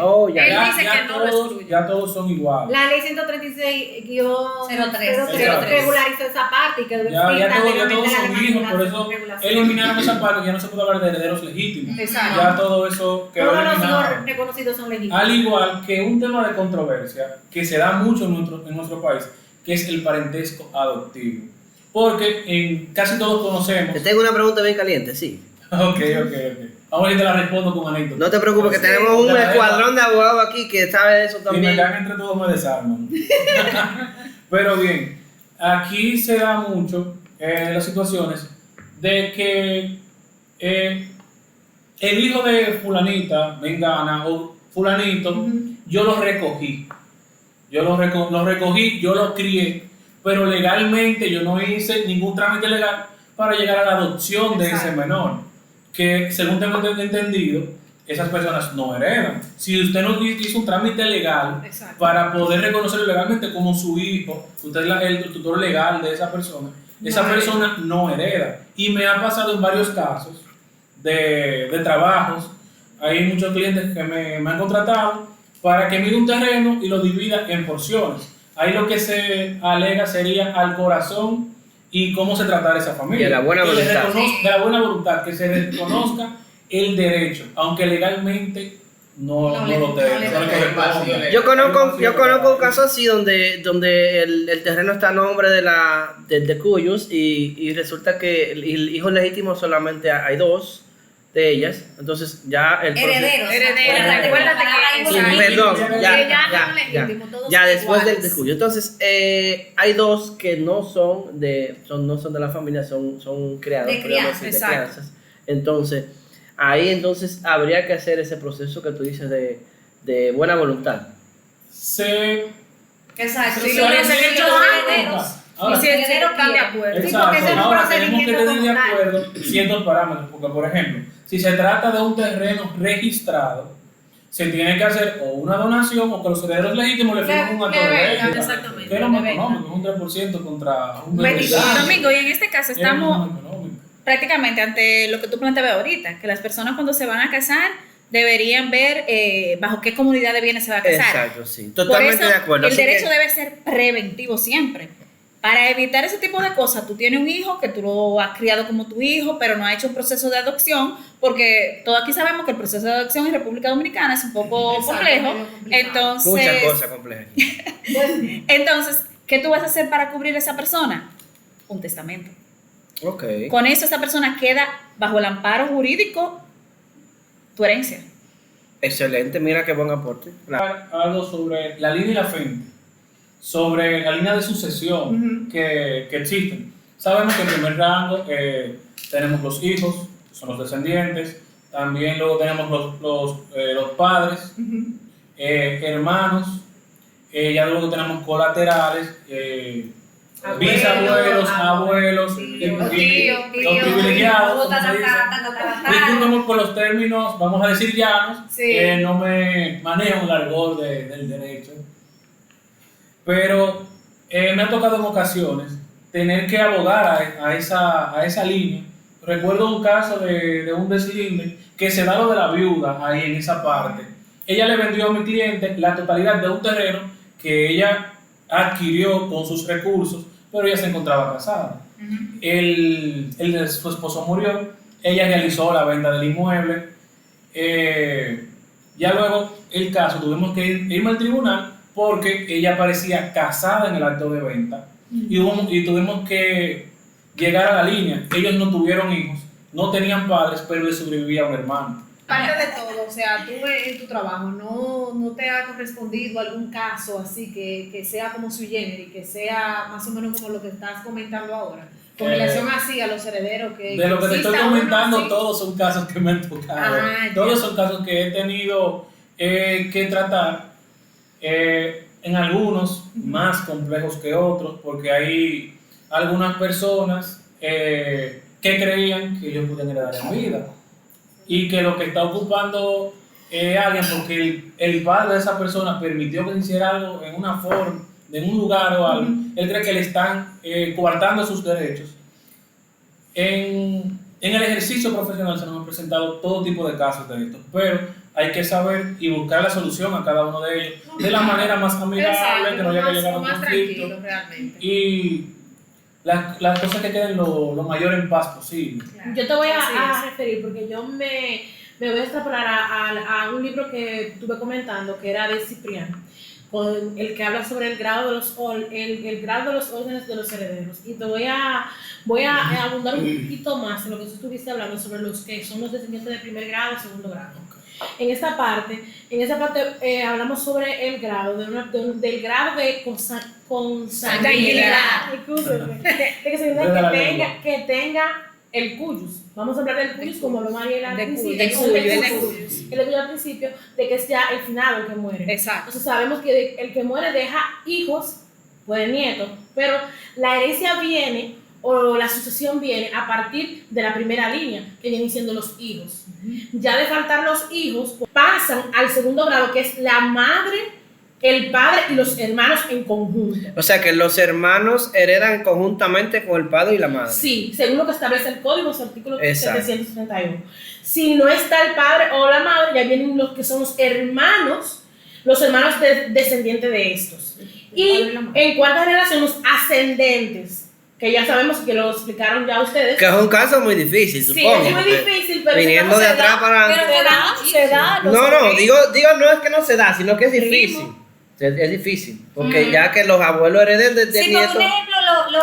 Oh, ya. Él dice que no lo excluye. Ya todos son iguales. La ley 136-03 03. regularizó esa parte y quedó Ya escrita todos legalmente son la hijos, por eso regulación. eliminaron esa parte que ya no se puede hablar de herederos legítimos. Exacto. Ya todo eso quedó Todos los eliminado. hijos reconocidos son legítimos. Al igual que un tema de controversia que se da mucho en nuestro país, que es el parentesco adoptivo. Porque en casi todos conocemos. Te tengo una pregunta bien caliente, sí. Ok. Vamos a ver si te la respondo con anécdota. No te preocupes, que tenemos un escuadrón de abogados aquí que sabe de eso Si me también. caen entre todos me desarman. Pero bien, aquí se da mucho las situaciones de que el hijo de fulanita, mengana o fulanito, yo lo recogí. Yo lo recogí, yo lo crié, pero legalmente yo no hice ningún trámite legal para llegar a la adopción de ese menor. Que según tengo entendido, esas personas no heredan. Si usted no hizo un trámite legal Exacto. para poder reconocerlo legalmente como su hijo, usted es el tutor legal de esa persona, esa persona no hereda. Y me ha pasado en varios casos de trabajos. Hay muchos clientes que me han contratado para que mire un terreno y lo divida en porciones. Ahí lo que se alega sería al corazón y cómo se tratará esa familia. Y de la buena Que le voluntad. de la buena voluntad, que se reconozca el derecho, aunque legalmente no lo corresponde. Yo conozco un caso así donde el terreno está a nombre de cuyos y resulta que el hijo legítimo solamente hay dos de ellas, entonces ya el proceso- Herederos. Recuérdate Sí, que perdón, legítimo, ya todos después iguales. del cuyo. Entonces, hay dos que no son de la familia, son creados. De crianza, podríamos decir, exacto. crianzas. Entonces, ahí habría que hacer ese proceso que tú dices de buena voluntad. Exacto. Sí, Si lo los hubiesen hecho herederos. Ahora, Y si están de acuerdo. Sí, exacto, porque ese es un ahora tenemos que procedimiento tener de comunal. acuerdo ciertos parámetros, porque por ejemplo, si se trata de un terreno registrado, se tiene que hacer o una donación o que los herederos legítimos le firmen un acto de venta. exactamente. Que es lo más de venta. económico, un 3% contra un 25. 25%. Domingo, y en este caso Es lo más estamos económico. prácticamente ante lo que tú planteabas ahorita, que las personas cuando se van a casar deberían ver bajo qué comunidad de bienes se va a casar. Exacto, sí. Por Totalmente eso, de acuerdo. el Así derecho que- debe ser preventivo siempre. Para evitar ese tipo de cosas, tú tienes un hijo que tú lo has criado como tu hijo, pero no has hecho un proceso de adopción, porque todos aquí sabemos que el proceso de adopción en República Dominicana es un poco Exacto, complejo. medio complicado. Entonces, Muchas cosas complejas. entonces, ¿qué tú vas a hacer para cubrir a esa persona? Un testamento. Ok. Con eso esa persona queda bajo el amparo jurídico tu herencia. Excelente, mira qué buen aporte. Algo sobre la línea y la frente, sobre la línea de sucesión que existen. Sabemos que en primer rango tenemos los hijos, que son los descendientes, también luego tenemos los padres, hermanos, ya luego tenemos colaterales, bisabuelos, abuelos, tíos, y los privilegiados, como se dice. Discúlpeme por los términos, vamos a decir llanos, Sí. que no me manejo el largor del derecho. Pero me ha tocado en ocasiones tener que abogar a esa línea. Recuerdo un caso de un deslinde que se da lo de la viuda ahí en esa parte. Ella le vendió a mi cliente la totalidad de un terreno que ella adquirió con sus recursos, pero ella se encontraba casada. Su esposo murió, ella realizó la venta del inmueble. Ya luego el caso tuvimos que irme al tribunal porque ella parecía casada en el acto de venta y tuvimos que llegar a la línea. Ellos no tuvieron hijos, no tenían padres, pero le sobrevivía un hermano. Parte de todo, o sea, tú en tu trabajo no te ha correspondido algún caso así que sea como sui generis, que sea más o menos como lo que estás comentando ahora, con relación así a los herederos que De lo que te estoy exista uno comentando, así. todos son casos que me han tocado. Ah, ya. Todos son casos que he tenido que tratar. En algunos más complejos que otros, porque hay algunas personas que creían que ellos podían heredar en vida y que lo que está ocupando alguien porque el padre de esa persona permitió que hiciera algo en una forma, en un lugar o algo, él cree que le están coartando sus derechos. En En el ejercicio profesional se nos han presentado todo tipo de casos de esto, pero hay que saber y buscar la solución a cada uno de ellos de la manera más amigable, que no haya que llegar a un conflicto. Y las cosas que queden lo mayor en paz posible. Claro. Yo te voy a referir, porque yo me voy a extrapolar a un libro que estuve comentando, que era de Cipriano, con el que habla sobre el grado de los órdenes de los herederos. Y te voy a abundar un poquito más en lo que tú estuviste hablando sobre los que son los descendientes de primer grado y segundo grado. En esa parte hablamos sobre el grado, del grado de consanguinidad, que tenga el cuyus. Vamos a hablar del cuyus como lo Mariela al principio, al principio, de que es ya el finado el que muere. Exacto. Entonces sabemos que el que muere deja hijos, puede nietos, pero la herencia viene, o la sucesión viene a partir de la primera línea, que vienen siendo los hijos. Ya de faltar los hijos, pasan al segundo grado, que es la madre, el padre y los hermanos en conjunto. O sea que los hermanos heredan conjuntamente con el padre y la madre. Sí, según lo que establece el código, su artículo 731. Si no está el padre o la madre, ya vienen los que son los hermanos descendientes de estos. Y en cuarta generación, los ascendentes, que ya sabemos que lo explicaron ya ustedes. Que es un caso muy difícil, supongo. Sí, es muy difícil, pero viniendo de atrás para... Pero Se da. No, digo, no es que no se da, sino que es difícil. Es difícil, porque ya que los abuelos hereden de sí, nietos... por un ejemplo,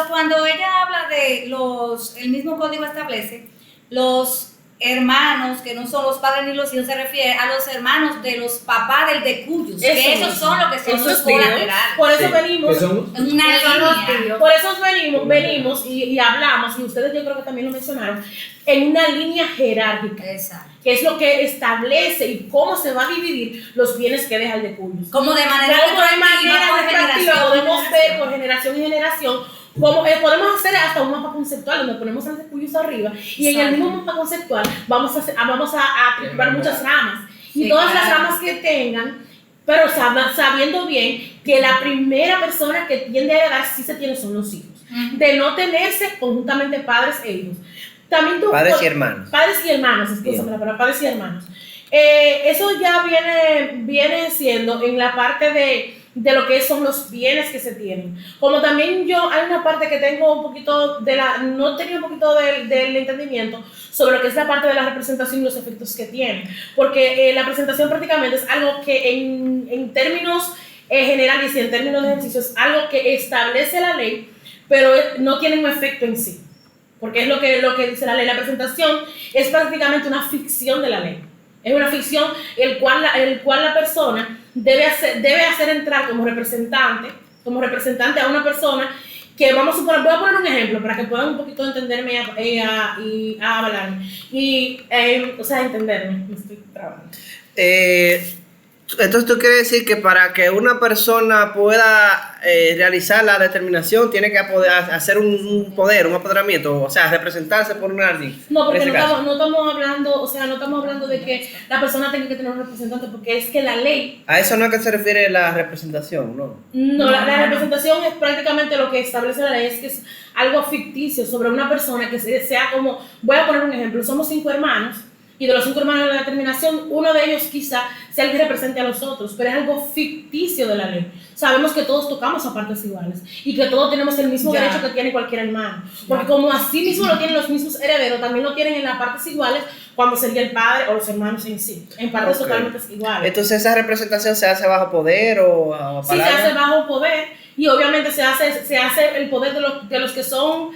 cuando ella habla de el mismo código establece, los hermanos, que no son los padres ni los hijos, se refiere a los hermanos de los papás del de cuyos, que esos son los que son los colaterales. Por eso venimos... Una línea. Por eso venimos y hablamos, y ustedes yo creo que también lo mencionaron, en una línea jerárquica. Exacto. Que es lo que establece y cómo se va a dividir los bienes que deja el de cuyos. Como de manera retroactiva podemos ver por generación y generación, como podemos hacer hasta un mapa conceptual donde ponemos al de cuyos arriba y en el mismo mapa conceptual vamos a triturar muchas ramas y todas las ramas que tengan, pero sabiendo bien que la primera persona que tiende a heredar sí se tiene son los hijos, de no tenerse conjuntamente padres e hijos. También padres y hermanos. Padres y hermanos, escúchame la palabra, padres y hermanos. Eso ya viene siendo en la parte de lo que son los bienes que se tienen. Como también hay una parte que tengo un poquito no tenía un poquito del entendimiento sobre lo que es la parte de la representación y los efectos que tiene. Porque la presentación prácticamente es algo que en términos generales y en términos de ejercicio es algo que establece la ley, pero no tiene un efecto en sí. Porque es lo que dice la ley. La presentación es prácticamente una ficción de la ley. Es una ficción el cual la persona debe hacer entrar como representante a una persona que voy a poner un ejemplo para que puedan un poquito entenderme y hablarme. Entenderme. Me estoy trabando. Entonces tú quieres decir que para que una persona pueda realizar la determinación tiene que poder hacer un apoderamiento, o sea, representarse por un alguien. No, porque no estamos hablando de que la persona tenga que tener un representante, porque es que la ley... A eso no es que se refiere la representación, ¿no? No, la representación es prácticamente lo que establece la ley, es que es algo ficticio sobre una persona que sea como... Voy a poner un ejemplo, somos 5 hermanos, y de los 5 hermanos de la determinación, uno de ellos quizá sea el que represente a los otros, pero es algo ficticio de la ley. Sabemos que todos tocamos a partes iguales y que todos tenemos el mismo derecho que tiene cualquier hermano. Porque como así mismo lo tienen los mismos herederos, también lo tienen en las partes iguales cuando sería el padre o los hermanos en sí, en partes totalmente iguales. Entonces, ¿esa representación se hace bajo poder o a sí, se hace bajo poder y obviamente se hace el poder de los que son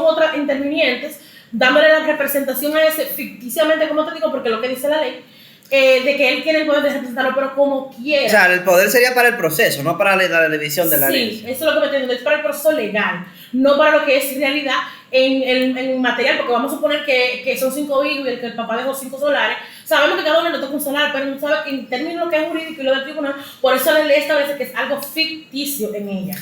otros intervinientes, dándole la representación a ese ficticiamente, como te digo, porque lo que dice la ley, de que él tiene el poder de representarlo, pero como quiera. O sea, el poder sería para el proceso, no para la división de la ley. Sí, eso es lo que me entiendo, es para el proceso legal, no para lo que es realidad en material, porque vamos a suponer que son 5 hijos y que el papá dejó 5 solares. Sabemos que cada uno le toca un solar, pero no sabe que en términos de lo que es jurídico y lo del tribunal, por eso la ley establece que es algo ficticio en ella.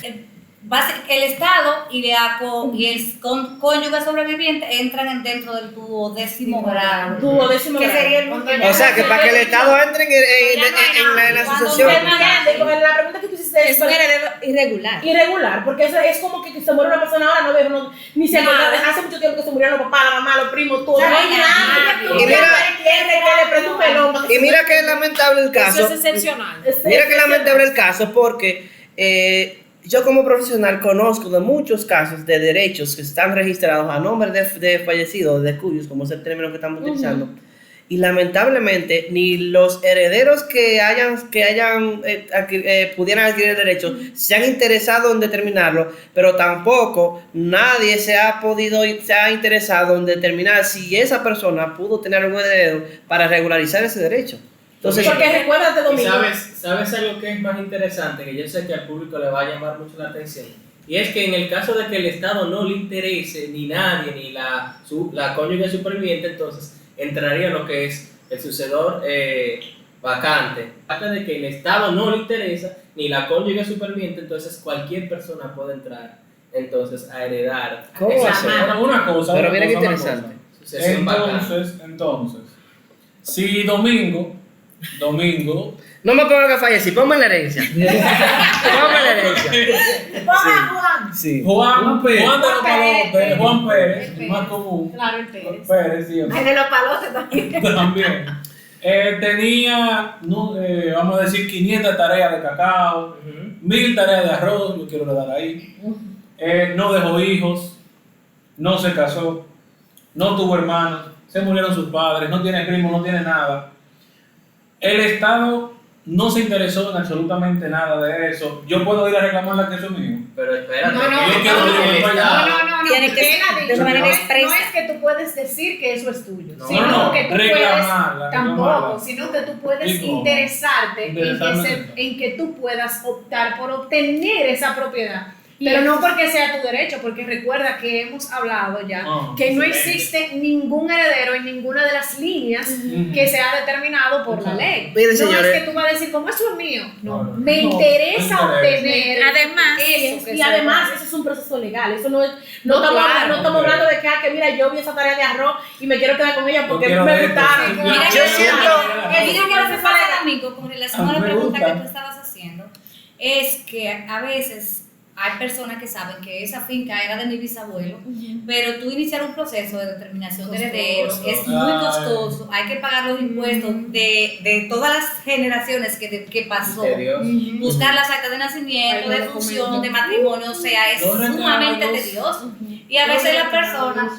El Estado y el cónyuge sobreviviente entran dentro del duodécimo grado. Duodécimo que grado. sería el último. O sea, que para que el Estado entre en la sucesión. la pregunta que tú hiciste Es un heredero irregular. irregular, porque es como que se muere una persona ahora, no veo, ni se acuerda, hace mucho tiempo que se murieron los papás, la mamá, los primos, todo. O sea, No hay no hay nadie nadie. Y mira- que le prenda un pelón. para que Y se mira muera. que es lamentable el caso. Eso es excepcional. Mira que lamentable el caso porque yo como profesional conozco de muchos casos de derechos que están registrados a nombre de fallecidos, de cuyos, como es el término que estamos utilizando, y lamentablemente ni los herederos que pudieran adquirir el derecho se han interesado en determinarlo, pero tampoco nadie se ha interesado en determinar si esa persona pudo tener algún heredero para regularizar ese derecho. Entonces, Porque recuérdate, Y Domingo. ¿sabes algo que es más interesante? Que yo sé que al público le va a llamar mucho la atención. Y es que en el caso de que el Estado no le interese ni nadie, ni la cónyuge superviviente, entonces entraría lo que es el sucedor vacante. Aparte de que el Estado no le interesa, ni la cónyuge superviviente, entonces cualquier persona puede entrar entonces a heredar. ¿Cómo esa así? zona. Ahora, una cosa. Pero una mira qué cosa, una interesante. cosa. Sucesión vacante. Entonces, si Domingo, no me pongan que fallecí, ponme la herencia. Ponme la herencia. Ponga Juan. Sí. Juan Pérez. de los Palotes, Juan Pérez, Pérez. más común. Claro, el Pérez. Pérez, sí, Ay, de los palotes también. también. Tenía, vamos a decir, 500 tareas de cacao, 1000 tareas de arroz, yo quiero dar ahí. No dejó hijos, no se casó, no tuvo hermanos, se murieron sus padres, no tiene primo, no tiene nada. El Estado no se interesó en absolutamente nada de eso. Yo puedo ir a reclamar la que es mío. Pero espérate, No, yo quiero ir no, al Estado. Tiene que Él ha ser dicho, de manera no expresa. es que tú puedes decir que eso es tuyo, No, sino no, que tú reclamarla, puedes, tampoco, reclamarla. sino que tú puedes Sí, no. interesarte Interesarme. en que tú puedas optar por obtener esa propiedad. Y Pero eso- no porque sea tu derecho, porque recuerda que hemos hablado ya que no excelente. existe ningún heredero en ninguna de las líneas que sea determinado por la ley. Miren, No señores. es que tú vas a decir, como eso es mío. No, No, me no, interesa no interesa. obtener Además, eso. que Y se además, va. eso es un proceso legal. Eso no es, No, estamos, claro. no estamos hablando de que mira, yo vi esa tarea de arroz y me quiero quedar con ella porque quiero me ver esto, gustaron. sí, Mira, Yo siento- mira que lo que pasa, Domingo, con relación a la Me pregunta gusta. que tú estabas haciendo, es que a veces hay personas que saben que esa finca era de mi bisabuelo, pero tú iniciar un proceso de determinación de herederos es muy Ay. costoso, hay que pagar los impuestos de todas las generaciones que pasó, Tedioso. buscar las actas de nacimiento, Ay, de los función, documentos. de matrimonio, o sea, es Los sumamente recados. tedioso. Y a veces las personas,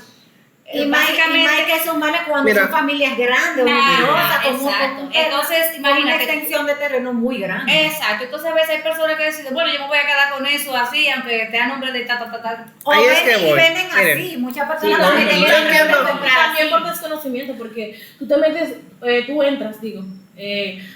Y más que son malas cuando Mira. son familias grandes o Ah, numerosas, como exacto. con Entonces, una imagínate. extensión de terreno muy grande. Exacto, entonces a veces hay personas que deciden, bueno, yo me voy a quedar con eso así, aunque esté a nombre de ta. O Ahí es venden, que y voy. venden Miren. así. Muchas Sí, personas no, también yo tienen entiendo. que comprar También así. por desconocimiento, porque tú te metes, tú entras,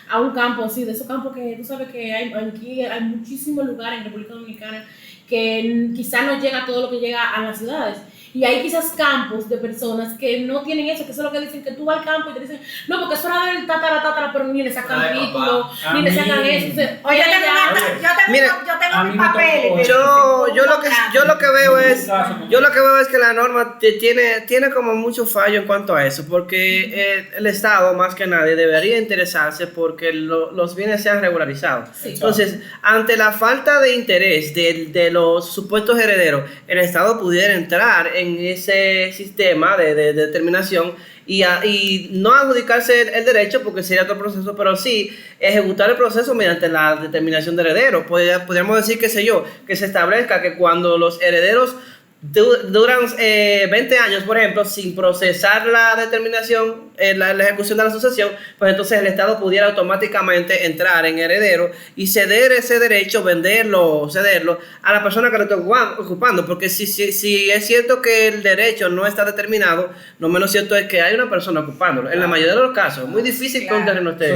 a un campo así, de esos campos que tú sabes que aquí hay muchísimos lugares en República Dominicana que quizás no llega todo lo que llega a las ciudades. Y hay quizás campos de personas que no tienen eso, que eso es lo que dicen, que tú vas al campo y te dicen, no, porque eso era del tatara, pero ni le sacan Ay, título, papá. ni le A sacan mí- eso. Entonces, Oye, yo tengo, Mira, a mis mí me tocó papeles. eso. que Yo dicen, lo que veo es Caso, Yo lo que veo es que la norma tiene como mucho fallo en cuanto a eso, porque el Estado, más que nadie, debería interesarse porque los bienes sean regularizados. Sí. Entonces, ante la falta de interés de los supuestos herederos, el Estado pudiera entrar en ese sistema de determinación y no adjudicarse el derecho porque sería otro proceso, pero sí ejecutar el proceso mediante la determinación de herederos. Podríamos decir, qué sé yo, que se establezca que cuando los herederos duran 20 años, por ejemplo, sin procesar la determinación, la ejecución de la sucesión, pues entonces el Estado pudiera automáticamente entrar en heredero y ceder ese derecho, venderlo o cederlo a la persona que lo está ocupando, porque si es cierto que el derecho no está determinado, lo menos cierto es que hay una persona ocupándolo. En la mayoría de los casos, es muy difícil que un terreno esté.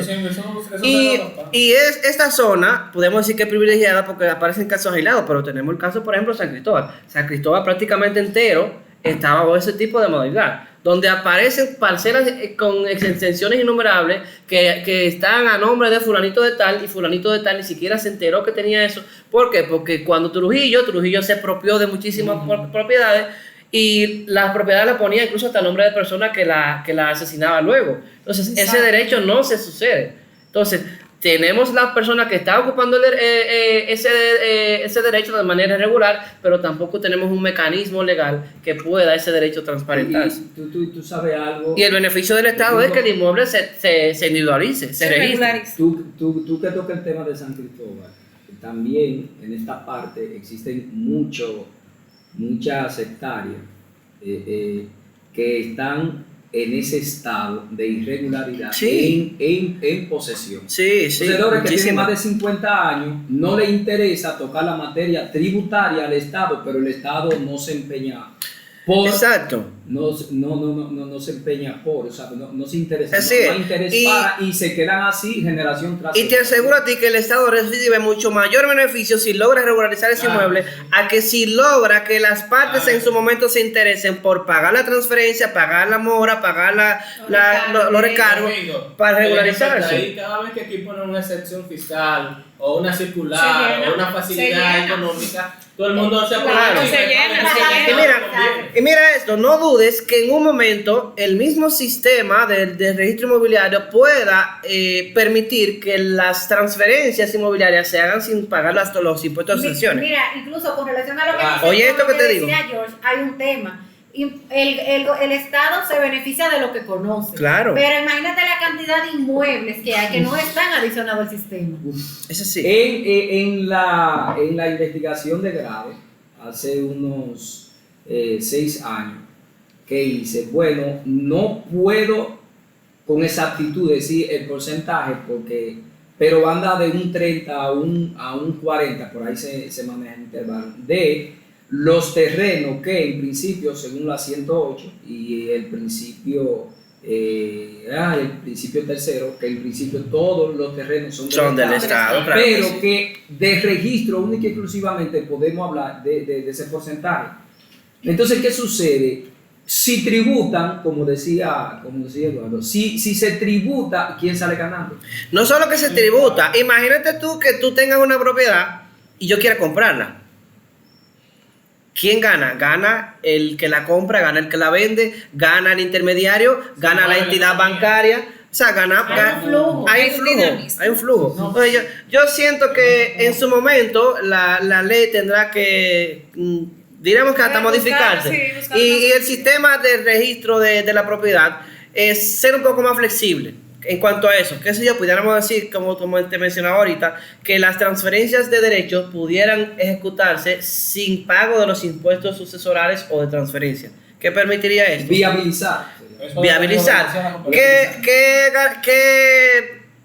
Y esta zona, podemos decir que es privilegiada porque aparecen casos aislados, pero tenemos el caso, por ejemplo, de San Cristóbal. San Cristóbal prácticamente entero estaba bajo ese tipo de modalidad, donde aparecen parcelas con extensiones innumerables que están a nombre de fulanito de tal, y fulanito de tal ni siquiera se enteró que tenía eso. ¿Por qué? Porque cuando Trujillo se apropió de muchísimas propiedades, y las propiedades la ponía incluso hasta el nombre de personas que la asesinaba luego. Entonces, ese derecho no se sucede. Entonces, tenemos las personas que están ocupando ese derecho de manera irregular, pero tampoco tenemos un mecanismo legal que pueda ese derecho transparentarse. Y tú sabes algo. Y el beneficio del Estado es que el inmueble se individualice, se registre. regulariza. Tú que tocas el tema de San Cristóbal, también en esta parte existen muchas hectáreas que están en ese estado de irregularidad Sí. en posesión. Sí, sí. Poseedores que tienen muchísimo. más de 50 años, no le interesa tocar la materia tributaria al Estado, pero el Estado no se empeña por... Exacto. No se empeña por, o sea, no se interesa, Así no hay es. interés Y- para, y se quedan así generación tras Y te aseguro a ti que el Estado recibe mucho mayor beneficio si logra regularizar ese Claro. inmueble a que si logra que las partes en su momento se interesen por pagar la transferencia, pagar la mora, pagar los recargos Amigo, para el regularizarse. ejemplo está ahí, cada vez que aquí ponen una excepción fiscal o una Se circular llena, o una se facilidad llena. económica, todo el mundo se Claro, aprovecha. se llena, se Y mira esto, no dudes que en un momento el mismo sistema de registro inmobiliario pueda permitir que las transferencias inmobiliarias se hagan sin pagar los impuestos de transacciones. Mira, incluso con relación a lo que Claro. dice, Oye, con esto lo que te digo. decía George, hay un tema. Y el Estado se beneficia de lo que conoce. Claro. Pero imagínate la cantidad de inmuebles que hay que no están adicionados al sistema. Eso sí. En la investigación de grado, hace unos 6 años, que hice, bueno, no puedo con exactitud decir el porcentaje, pero anda de un 30 a un 40, por ahí se maneja el intervalo, de los terrenos que en principio, según la 108 y el principio tercero, que en principio todos los terrenos son Del Estado, claro. pero que de registro único y exclusivamente podemos hablar de ese porcentaje. Entonces, ¿qué sucede? Si tributan, como decía Eduardo, si se tributa, ¿quién sale ganando? No solo que se tributa, imagínate tú que tú tengas una propiedad y yo quiera comprarla. ¿Quién gana? Gana el que la compra, gana el que la vende, gana el intermediario, gana la entidad bancaria. O sea, Hay un flujo, hay hay un un flujo, dinamismo. hay un flujo. Entonces, yo siento que en su momento la ley tendrá que, diremos que hasta Buscar, modificarse. sí, buscar Y una el solución. sistema de registro de la propiedad es ser un poco más flexible. En cuanto a eso, qué sé yo, pudiéramos decir, como te mencionaba ahorita, que las transferencias de derechos pudieran ejecutarse sin pago de los impuestos sucesorales o de transferencia. ¿Qué permitiría esto? Viabilizar. Viabilizar.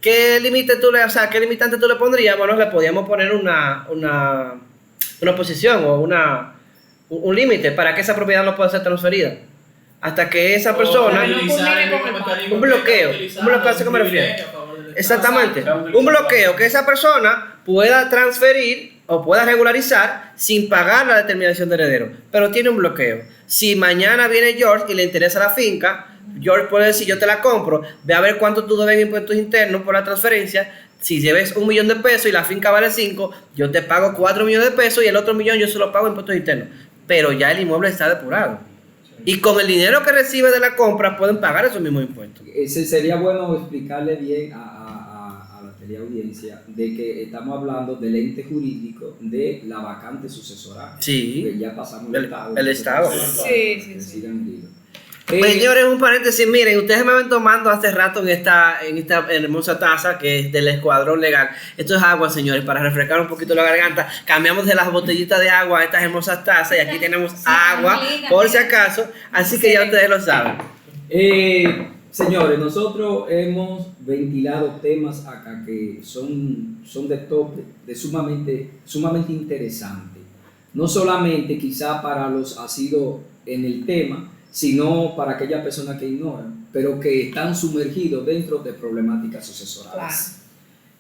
¿Qué límite qué limitante tú le pondrías? Bueno, le podíamos poner una posición o un límite para que esa propiedad no pueda ser transferida. Hasta que esa persona... Un bloqueo, ¿a qué me refiero? Exactamente. Un bloqueo que esa persona pueda transferir o pueda regularizar sin pagar la determinación de heredero. Pero tiene un bloqueo. Si mañana viene George y le interesa la finca, George puede decir, yo te la compro, ve a ver cuánto tú debes en impuestos internos por la transferencia. Si debes $1 millón y la finca vale 5, yo te pago 4 millones de pesos y el otro millón yo se lo pago en impuestos internos. Pero ya el inmueble está depurado. Y con el dinero que recibe de la compra pueden pagar esos mismos impuestos. Sería bueno explicarle bien a la teleaudiencia de que estamos hablando del ente jurídico de la vacante sucesoral. Sí. Que ya pasamos El Estado. Sí. Sigan el hilo. Señores, un paréntesis, miren, ustedes me ven tomando hace rato en esta hermosa taza que es del Escuadrón Legal. Esto es agua, señores, para refrescar un poquito la garganta. Cambiamos de las botellitas de agua a estas hermosas tazas y aquí tenemos agua, por si acaso, así que ya ustedes lo saben. Señores, nosotros hemos ventilado temas acá que son de tope, de sumamente interesantes. No solamente quizá para los asidos en el tema, sino para aquellas personas que ignoran, pero que están sumergidos dentro de problemáticas sucesorales.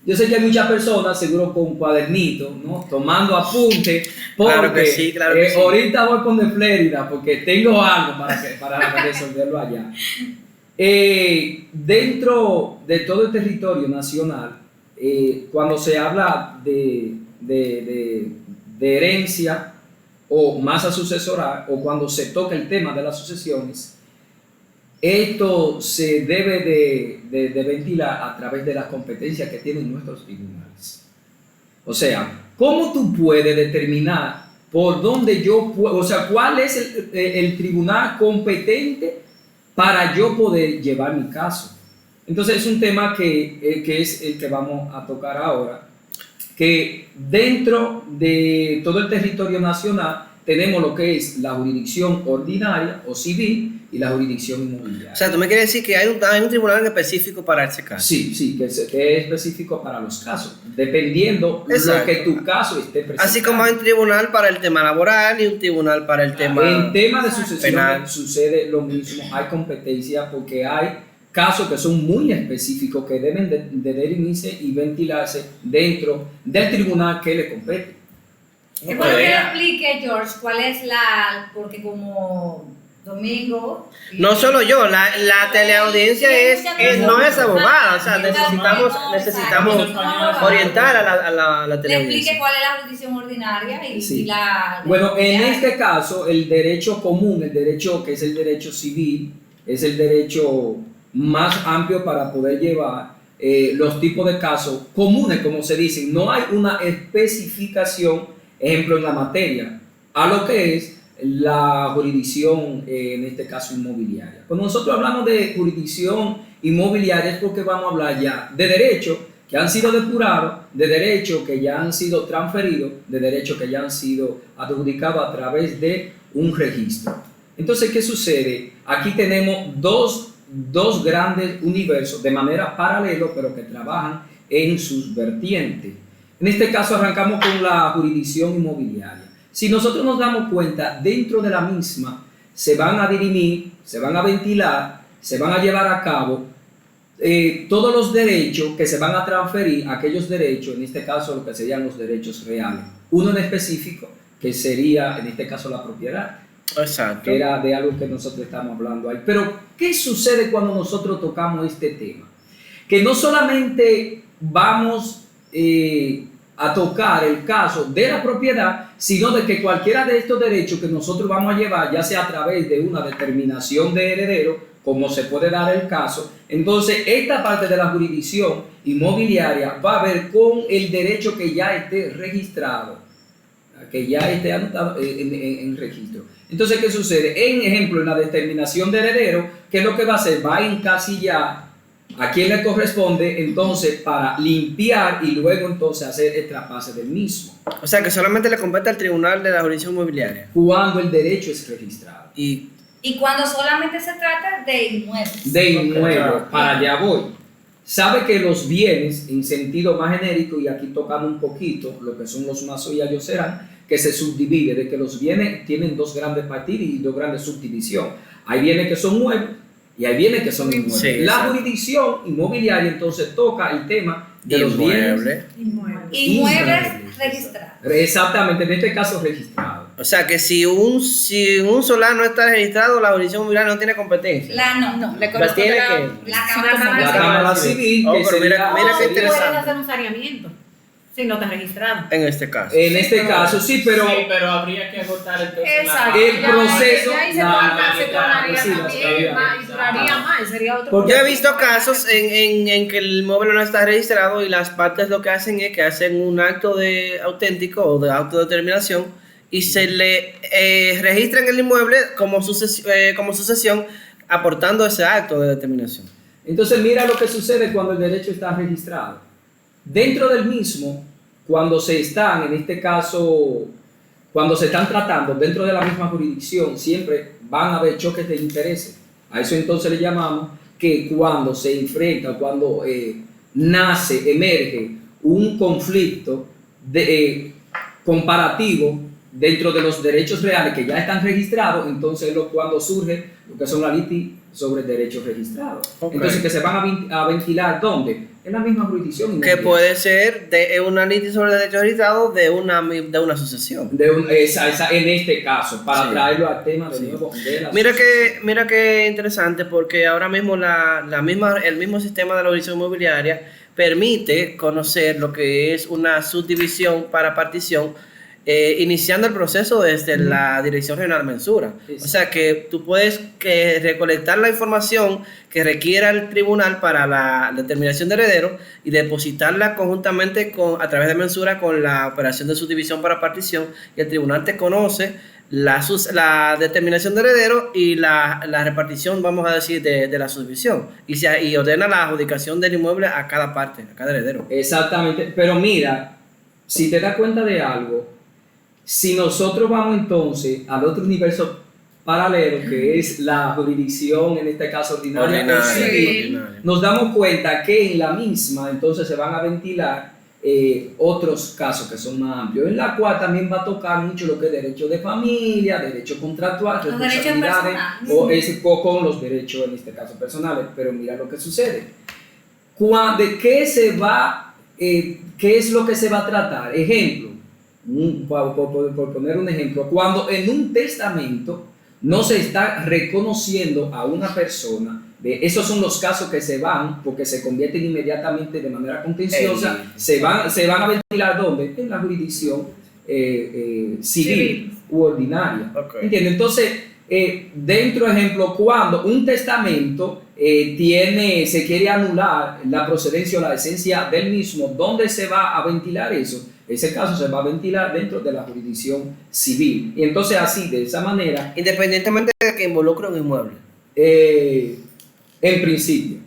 Yo sé que hay muchas personas, seguro con cuadernitos, ¿no? Tomando apuntes, porque Claro que sí, claro que sí. ahorita voy a poner Flérida, porque tengo algo para resolverlo allá. Dentro de todo el territorio nacional, cuando se habla de herencia o masa sucesoral, o cuando se toca el tema de las sucesiones, esto se debe de ventilar a través de las competencias que tienen nuestros tribunales. O sea, ¿cómo tú puedes determinar por dónde yo puedo, o sea, cuál es el tribunal competente para yo poder llevar mi caso? Entonces es un tema que es el que vamos a tocar ahora, que dentro de todo el territorio nacional tenemos lo que es la jurisdicción ordinaria o civil y la jurisdicción inmobiliaria. O sea, tú me quieres decir que hay un tribunal específico para ese caso. Sí, que es específico para los casos, dependiendo Exacto. lo que tu caso esté presentando. Así como hay un tribunal para el tema laboral y un tribunal para el tema En tema de sucesión penal. sucede lo mismo, hay competencia porque hay casos que son muy específicos que deben de derimirse y ventilarse dentro del tribunal que le compete. Es bueno que le explique, George, cuál es porque como Domingo... No solo yo, la teleaudiencia no es abogada, o sea, necesitamos orientar a la Le teleaudiencia. explique cuál es la jurisdicción ordinaria y, Sí. y la... Bueno, en este caso, el derecho común, el derecho que es el derecho civil, es el derecho más amplio para poder llevar los tipos de casos comunes, como se dicen. No hay una especificación, ejemplo, en la materia, a lo que es la jurisdicción, en este caso inmobiliaria. Cuando nosotros hablamos de jurisdicción inmobiliaria es porque vamos a hablar ya de derechos que han sido depurados, de derechos que ya han sido transferidos, de derechos que ya han sido adjudicados a través de un registro. Entonces, ¿qué sucede? Aquí tenemos dos grandes universos de manera paralela, pero que trabajan en sus vertientes. En este caso arrancamos con la jurisdicción inmobiliaria. Si nosotros nos damos cuenta, dentro de la misma se van a dirimir, se van a ventilar, se van a llevar a cabo todos los derechos que se van a transferir, aquellos derechos, en este caso lo que serían los derechos reales. Uno en específico, que sería en este caso la propiedad. Exacto. Que era de algo que nosotros estamos hablando ahí. Pero, ¿qué sucede cuando nosotros tocamos este tema? Que no solamente vamos a tocar el caso de la propiedad, sino de que cualquiera de estos derechos que nosotros vamos a llevar, ya sea a través de una determinación de heredero, como se puede dar el caso, entonces esta parte de la jurisdicción inmobiliaria va a ver con el derecho que ya esté registrado, que ya esté anotado en registro. Entonces, ¿qué sucede? En ejemplo, en la determinación de heredero, ¿qué es lo que va a hacer? Va a encasillar a quien le corresponde, entonces, para limpiar y luego entonces hacer el traspase del mismo. O sea, que solamente le compete al tribunal de la jurisdicción inmobiliaria. Cuando el derecho es registrado. Y cuando solamente se trata de inmuebles. De inmueble, Okay. para allá voy. Sabe que los bienes, en sentido más genérico, y aquí tocamos un poquito lo que son los mazos y ellos serán, que se subdivide, de que los bienes tienen dos grandes partidas y dos grandes subdivisiones. Hay bienes que son muebles y hay bienes que son inmuebles. Sí, La exacto. jurisdicción inmobiliaria entonces toca el tema de los bienes Inmuebles registrados. exactamente, en este caso registrados. o sea, que si un solar no está registrado, la jurisdicción inmobiliaria no tiene competencia. No, Le La corresponde tiene la- que... la Cámara La Cámara Civil, Oh, que pero mira sería- qué Puedes interesante. hacer un saneamiento si no está registrado. En este caso. En este caso, sí, pero Sí, pero habría que agotar entonces Exacto. el proceso- Ya ahí se la- tornaría sí, también más, y duraría más, sería otro Porque Yo he visto casos en que el inmueble no está registrado y las partes lo que hacen es que hacen un acto de auténtico o de autodeterminación y se le registra en el inmueble como sucesión aportando ese acto de determinación. Entonces mira lo que sucede cuando el derecho está registrado. Dentro del mismo, cuando se están, en este caso, cuando se están tratando dentro de la misma jurisdicción, siempre van a haber choques de intereses. A eso entonces le llamamos que cuando se enfrenta, cuando emerge un conflicto comparativo dentro de los derechos reales que ya están registrados, entonces es cuando surge lo que son las litis sobre derechos registrados. Ok. Entonces que se van a ventilar, ¿dónde? En la misma jurisdicción. Que inmobiliaria. puede ser de una litis sobre derechos registrados de una sucesión. En este caso, para Sí. traerlo al tema de Sí. nuevo de la Mira que interesante, porque ahora mismo el mismo sistema de la jurisdicción inmobiliaria permite conocer lo que es una subdivisión para partición iniciando el proceso desde la Dirección Regional Mensura. Exacto. O sea que tú puedes recolectar la información que requiera el tribunal para la determinación de heredero y depositarla conjuntamente a través de Mensura con la operación de subdivisión para partición, y el tribunal te conoce la determinación de heredero y la repartición, vamos a decir, de la subdivisión, y ordena la adjudicación del inmueble a cada parte, a cada heredero. Exactamente, pero mira, si te das cuenta de algo, si nosotros vamos entonces al otro universo paralelo, que es la jurisdicción, en este caso ordinaria, civil, nos damos cuenta que en la misma entonces se van a ventilar otros casos que son más amplios, en la cual también va a tocar mucho lo que es derecho de familia, derecho contractual, Los derechos responsabilidades, personales. o con los derechos en este caso personales. Pero mira lo que sucede. ¿De qué se va, qué es lo que se va a tratar? Ejemplo, por poner un ejemplo, cuando en un testamento no se está reconociendo a una persona, esos son los casos que se van, porque se convierten inmediatamente de manera contenciosa, se van a ventilar ¿dónde? En la jurisdicción civil u ordinaria. Okay. ¿Entiendes? Entonces, dentro, ejemplo, cuando un testamento se quiere anular la procedencia o la esencia del mismo, ¿dónde se va a ventilar eso? Ese caso se va a ventilar dentro de la jurisdicción civil. Y entonces así, de esa manera... Independientemente de que involucre un inmueble. En principio.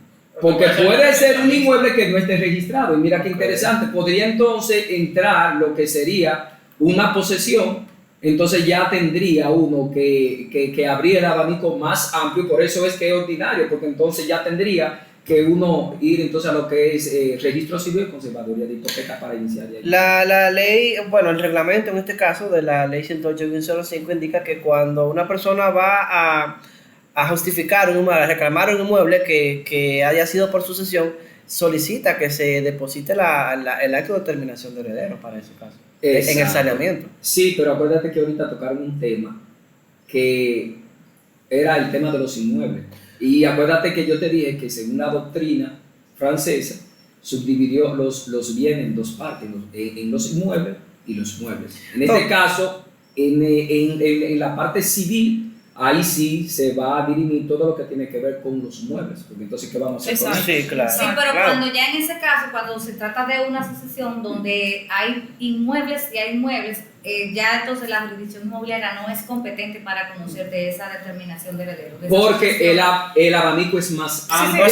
Porque puede ser un inmueble que no esté registrado. Y mira qué interesante. Podría entonces entrar lo que sería una posesión. Entonces ya tendría uno que abrir el abanico más amplio. Por eso es que es ordinario. Porque entonces ya tendría que uno ir entonces a lo que es registro civil y conservaduría de hipoteca para iniciar de ahí. La ley, bueno, el reglamento en este caso de la ley 108-05 indica que cuando una persona va a justificar a reclamar un inmueble que haya sido por sucesión, solicita que se deposite el acto de determinación de heredero para ese caso, en el saneamiento. Sí, pero acuérdate que ahorita tocaron un tema que era el tema de los inmuebles. Y acuérdate que yo te dije que según la doctrina francesa, subdividió los bienes en dos partes, en los inmuebles y los muebles. En este caso, en la parte civil, ahí sí se va a dirimir todo lo que tiene que ver con los muebles, porque entonces ¿qué vamos a hacer con eso? Sí, claro. Sí, pero claro. cuando ya en ese caso, cuando se trata de una sucesión donde hay inmuebles y hay muebles, ya entonces la jurisdicción inmobiliaria no es competente para conocer de esa determinación de heredero. Porque el abanico es más amplio.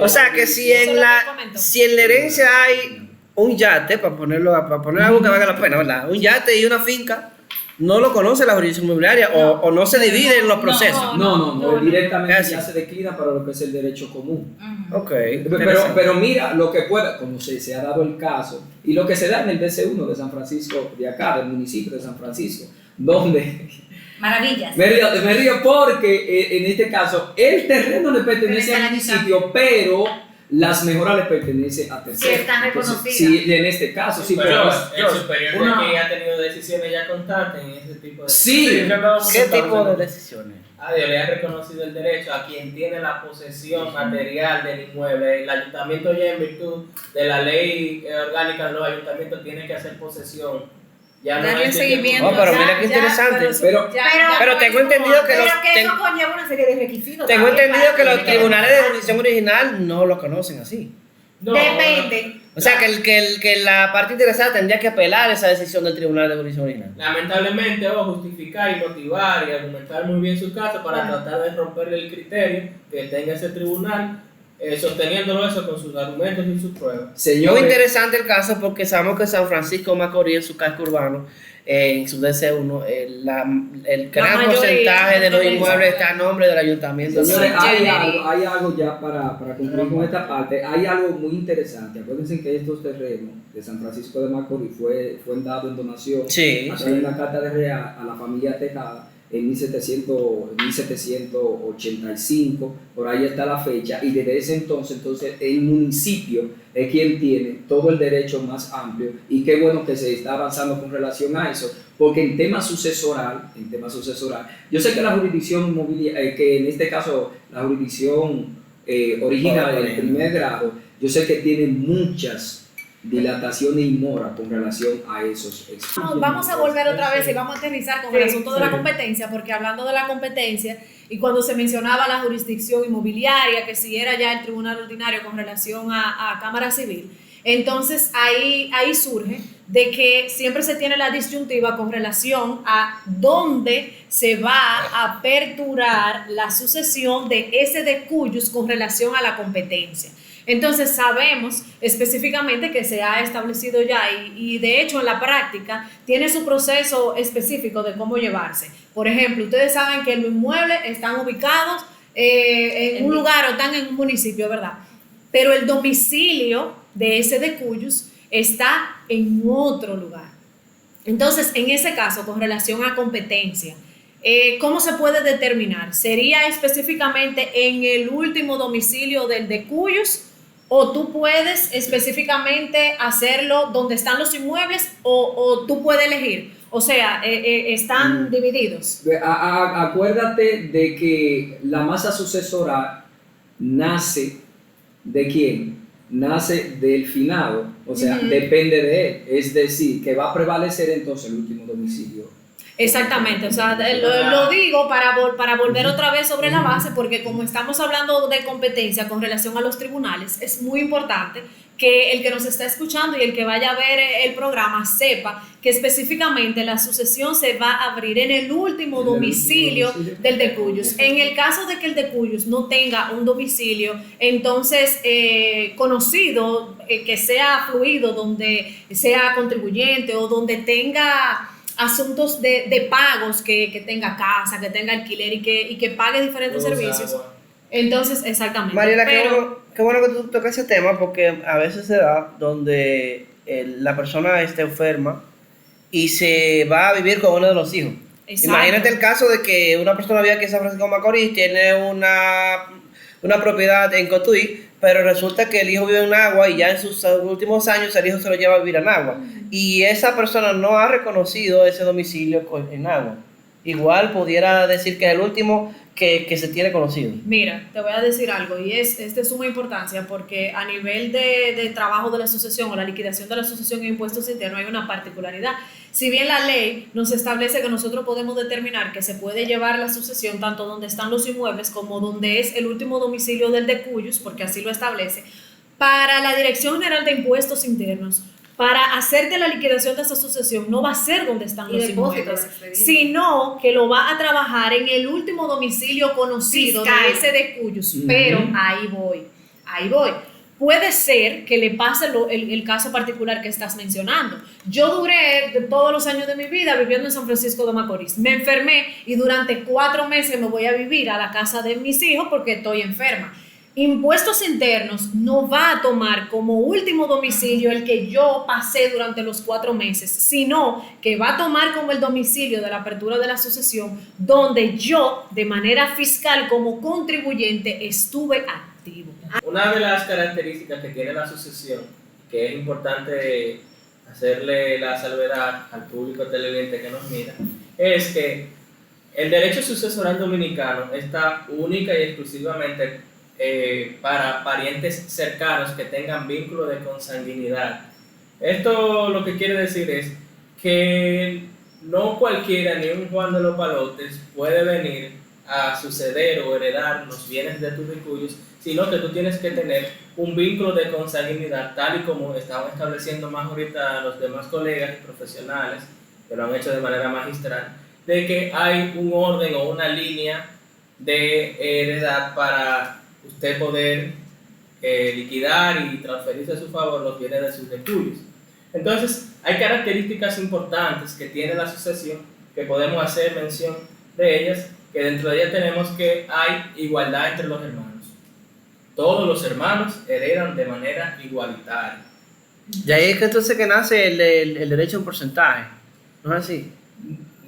O sea que si en la herencia hay un yate, para poner algo que valga la pena, ¿verdad? Un yate y una finca, no lo conoce la jurisdicción inmobiliaria o no se divide en los procesos. No, directamente ya se declina para lo que es el derecho común. Ok. Pero mira lo que pueda, como se ha dado el caso, y lo que se da en el DC1 de San Francisco, de acá, del municipio de San Francisco, donde... Maravillas. Me río porque en este caso el terreno le pertenece al municipio, pero las mejoras le pertenecen a terceros. Sí, están reconocidas. Sí, en este caso, sí, pero el superior de que ha tenido decisiones ya constantes en ese tipo de sí. ¿Qué tipo de decisiones? Dios le ha reconocido el derecho a quien tiene la posesión material del inmueble. El ayuntamiento ya en virtud de la ley orgánica de los ayuntamientos tiene que hacer posesión. Ya no Darle hay seguimiento. Pero mira qué interesante. Pero tengo entendido que eso conlleva una serie de requisitos. tengo también entendido para que los que- tribunales de jurisdicción original no lo conocen así. No, Depende. O sea que la parte interesada tendría que apelar esa decisión del tribunal de jurisdicción original. Lamentablemente, justificar y motivar y argumentar muy bien su caso para tratar de romperle el criterio que tenga ese tribunal, sosteniéndolo eso con sus argumentos y sus pruebas. Muy señores, interesante el caso porque sabemos que San Francisco de Macorís, en su casco urbano, en su DC1, el gran mayoría, porcentaje de los sí. inmuebles está a nombre del ayuntamiento. señores, Sí. hay algo ya para concluir con esta parte, hay algo muy interesante. Acuérdense que estos terrenos de San Francisco de Macorís fueron dados en donación Sí, a través de una carta de real a la familia Tejada en 1785, por ahí está la fecha, y desde ese entonces el municipio es quien tiene todo el derecho más amplio, y qué bueno que se está avanzando con relación a eso, porque en tema sucesoral, yo sé que la jurisdicción inmobiliaria, que en este caso la jurisdicción original del primer grado, yo sé que tiene muchas dilatación y mora con relación a esos Vamos a volver otra vez y vamos a aterrizar con el asunto de la competencia, porque hablando de la competencia y cuando se mencionaba la jurisdicción inmobiliaria, que si era ya el tribunal ordinario con relación a Cámara Civil, entonces ahí surge de que siempre se tiene la disyuntiva con relación a dónde se va a aperturar la sucesión de ese de cuyos con relación a la competencia. Entonces sabemos específicamente que se ha establecido ya y de hecho en la práctica tiene su proceso específico de cómo llevarse. Por ejemplo, ustedes saben que los inmuebles están ubicados en un lugar o están en un municipio, ¿verdad? Pero el domicilio de ese de cuyos está en otro lugar. Entonces, en ese caso, con relación a competencia, ¿cómo se puede determinar? ¿Sería específicamente en el último domicilio del de cuyos? ¿O tú puedes específicamente hacerlo donde están los inmuebles? ¿O tú puedes elegir? O sea, están divididos. Acuérdate de que la masa sucesoral nace ¿de quién? Nace del finado, o sea, depende de él, es decir, que va a prevalecer entonces el último domicilio. Exactamente, o sea, lo digo para volver otra vez sobre la base, porque como estamos hablando de competencia con relación a los tribunales, es muy importante que el que nos está escuchando y el que vaya a ver el programa sepa que específicamente la sucesión se va a abrir en el último domicilio del de cuyos. En el caso de que el de cuyos no tenga un domicilio, entonces conocido, que sea fluido, donde sea contribuyente o donde tenga asuntos de pagos, que tenga casa, que tenga alquiler y que pague diferentes servicios. Entonces, exactamente. Mariela, qué bueno que tú tocas ese tema, porque a veces se da donde la persona está enferma y se va a vivir con uno de los hijos. Exacto. Imagínate el caso de que una persona vive aquí en San Francisco de Macorís, tiene una propiedad en Cotuí, pero resulta que el hijo vive en Nagua y ya en sus últimos años el hijo se lo lleva a vivir a Nagua. Y esa persona no ha reconocido ese domicilio en Nagua. Igual pudiera decir que es el último que se tiene conocido. Mira, te voy a decir algo y es de suma importancia porque a nivel de trabajo de la sucesión o la liquidación de la sucesión en impuestos internos hay una particularidad. Si bien la ley nos establece que nosotros podemos determinar que se puede llevar la sucesión tanto donde están los inmuebles como donde es el último domicilio del de cuyos, porque así lo establece, para la Dirección General de Impuestos Internos, para hacerte la liquidación de esa sucesión no va a ser donde están los inmuebles, sino que lo va a trabajar en el último domicilio conocido de ese de cuyos. Pero ahí voy. Puede ser que le pase el caso particular que estás mencionando. Yo duré todos los años de mi vida viviendo en San Francisco de Macorís. Me enfermé y durante 4 meses me voy a vivir a la casa de mis hijos porque estoy enferma. Impuestos Internos no va a tomar como último domicilio el que yo pasé durante los 4 meses, sino que va a tomar como el domicilio de la apertura de la sucesión donde yo, de manera fiscal como contribuyente, estuve activo. Una de las características que tiene la sucesión, que es importante hacerle la salvedad al público televidente que nos mira, es que el derecho sucesoral dominicano está única y exclusivamente para parientes cercanos que tengan vínculo de consanguinidad. Esto lo que quiere decir es que no cualquiera, ni un Juan de los Palotes, puede venir a suceder o heredar los bienes de tus recuyos, sino que tú tienes que tener un vínculo de consanguinidad, tal y como estaban estableciendo más ahorita los demás colegas y profesionales que lo han hecho de manera magistral, de que hay un orden o una línea de heredad para usted poder liquidar y transferirse a su favor los bienes de sus recuyos. Entonces, hay características importantes que tiene la sucesión que podemos hacer mención de ellas, que dentro de ellas tenemos que hay igualdad entre los hermanos. Todos los hermanos heredan de manera igualitaria. Y ahí es que entonces que nace el derecho a un porcentaje, ¿no es así?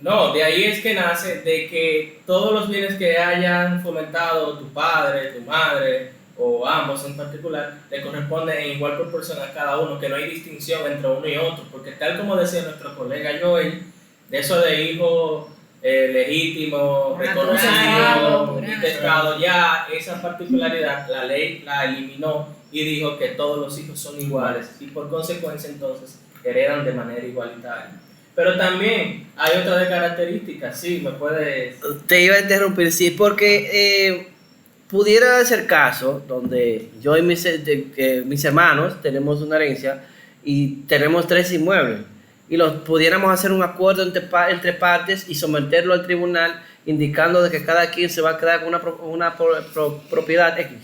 No, de ahí es que nace de que todos los bienes que hayan fomentado tu padre, tu madre o ambos en particular, le corresponden en igual proporción a cada uno, que no hay distinción entre uno y otro, porque tal como decía nuestro colega Joel, de eso de hijo legítimo, reconocido, intestado, ya esa particularidad la ley la eliminó y dijo que todos los hijos son iguales y por consecuencia entonces heredan de manera igualitaria. Pero también hay otra de características, sí, me puedes... Te iba a interrumpir, sí, porque pudiera ser caso donde yo y mis hermanos tenemos una herencia y tenemos 3 inmuebles y los pudiéramos hacer un acuerdo entre partes y someterlo al tribunal indicando de que cada quien se va a quedar con una propiedad X.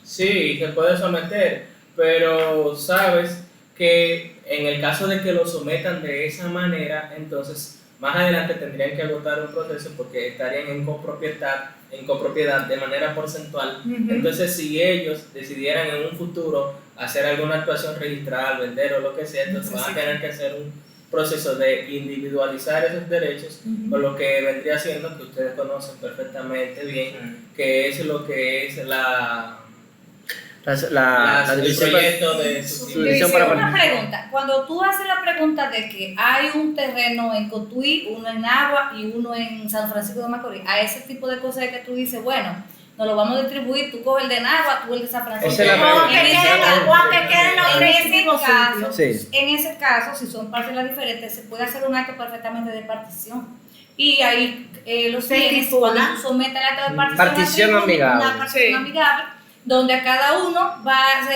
Sí, se puede someter, pero sabes que en el caso de que lo sometan de esa manera, entonces más adelante tendrían que agotar un proceso porque estarían en copropiedad de manera porcentual. Entonces, si ellos decidieran en un futuro hacer alguna actuación registral, vender o lo que sea, entonces van a tener que hacer un proceso de individualizar esos derechos, por lo que vendría siendo que ustedes conocen perfectamente bien, que es lo que es el proyecto de subdivisión para una pregunta, cuando tú haces la pregunta de que hay un terreno en Cotuí, uno en Agua y uno en San Francisco de Macorís, a ese tipo de cosas de que tú dices, bueno, nos lo vamos a distribuir, tú coges el de Nagua, tú el de San Francisco. En ese caso, si son parcelas diferentes, se puede hacer un acto perfectamente de partición. Y ahí los bienes, cuando tú sometes el acto de partición amigable. Una partición amigable, donde a cada uno se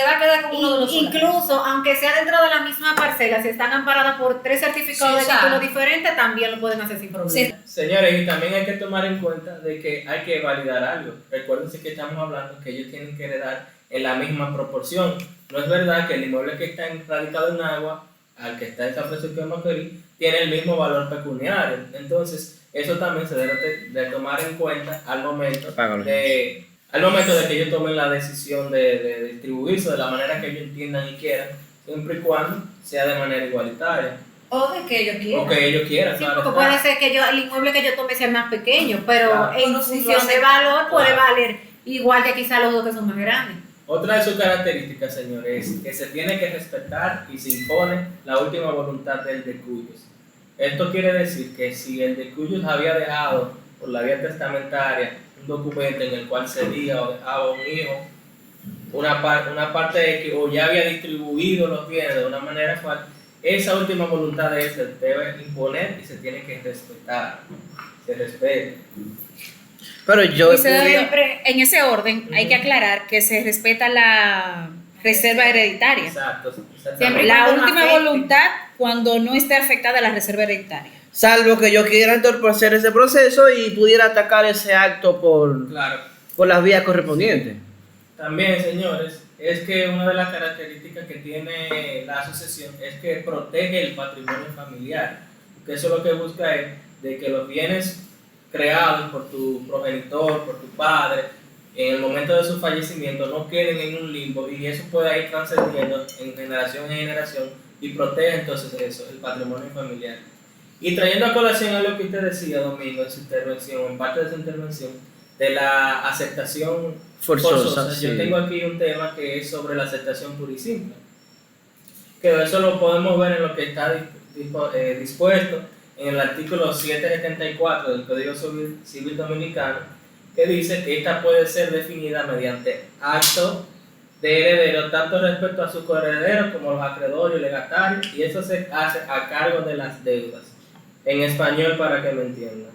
va a quedar con uno de los incluso, aunque sea dentro de la misma parcela, si están amparadas por 3 certificados de título diferentes, también lo pueden hacer sin problema. Sí. Señores, y también hay que tomar en cuenta de que hay que validar algo. Recuérdense que estamos hablando que ellos tienen que heredar en la misma proporción. No es verdad que el inmueble que está radicado en Agua, al que está en San Francisco de Macorís, tiene el mismo valor pecuniario. Entonces, eso también se debe de tomar en cuenta al momento de que ellos tomen la decisión de distribuirse de la manera que ellos entiendan y quieran, siempre y cuando sea de manera igualitaria. O de que ellos quieran. O que ellos quieran, Sí, claro. porque puede ser que el inmueble que yo tome sea más pequeño, pero Claro. en función de valor puede valer igual que quizá los dos que son más grandes. Otra de sus características, señores, es que se tiene que respetar y se impone la última voluntad del decuyos. Esto quiere decir que si el decuyos había dejado por la vía testamentaria un documento en el cual cedía o dejaba un hijo, una parte X, o ya había distribuido los bienes de una manera cual, esa última voluntad de él se debe imponer y se tiene que respetar. Se respete. Pero yo Y siempre, en ese orden, hay que aclarar que se respeta la reserva hereditaria. Exacto. Siempre y La cuando no última afecte. voluntad cuando no esté afectada la reserva hereditaria. salvo que yo quiera entorpecer ese proceso y pudiera atacar ese acto Claro. por las vías correspondientes. También, señores, es que una de las características que tiene la asociación es que protege el patrimonio familiar, que eso lo que busca es de que los bienes creados por tu progenitor, por tu padre, en el momento de su fallecimiento no queden en un limbo y eso pueda ir trascendiendo en generación en generación y protege entonces eso, el patrimonio familiar. Y trayendo a colación a lo que usted decía, Domingo, en su intervención, en parte de su intervención, de la aceptación forzosa. Sí. Yo tengo aquí un tema que es sobre la aceptación pura y simple. Que eso lo podemos ver en lo que está dispuesto en el artículo 774 del Código Civil Dominicano, que dice que esta puede ser definida mediante acto de heredero, tanto respecto a sus coherederos como los acreedores y legatarios, y eso se hace a cargo de las deudas. En español, para que me entiendan.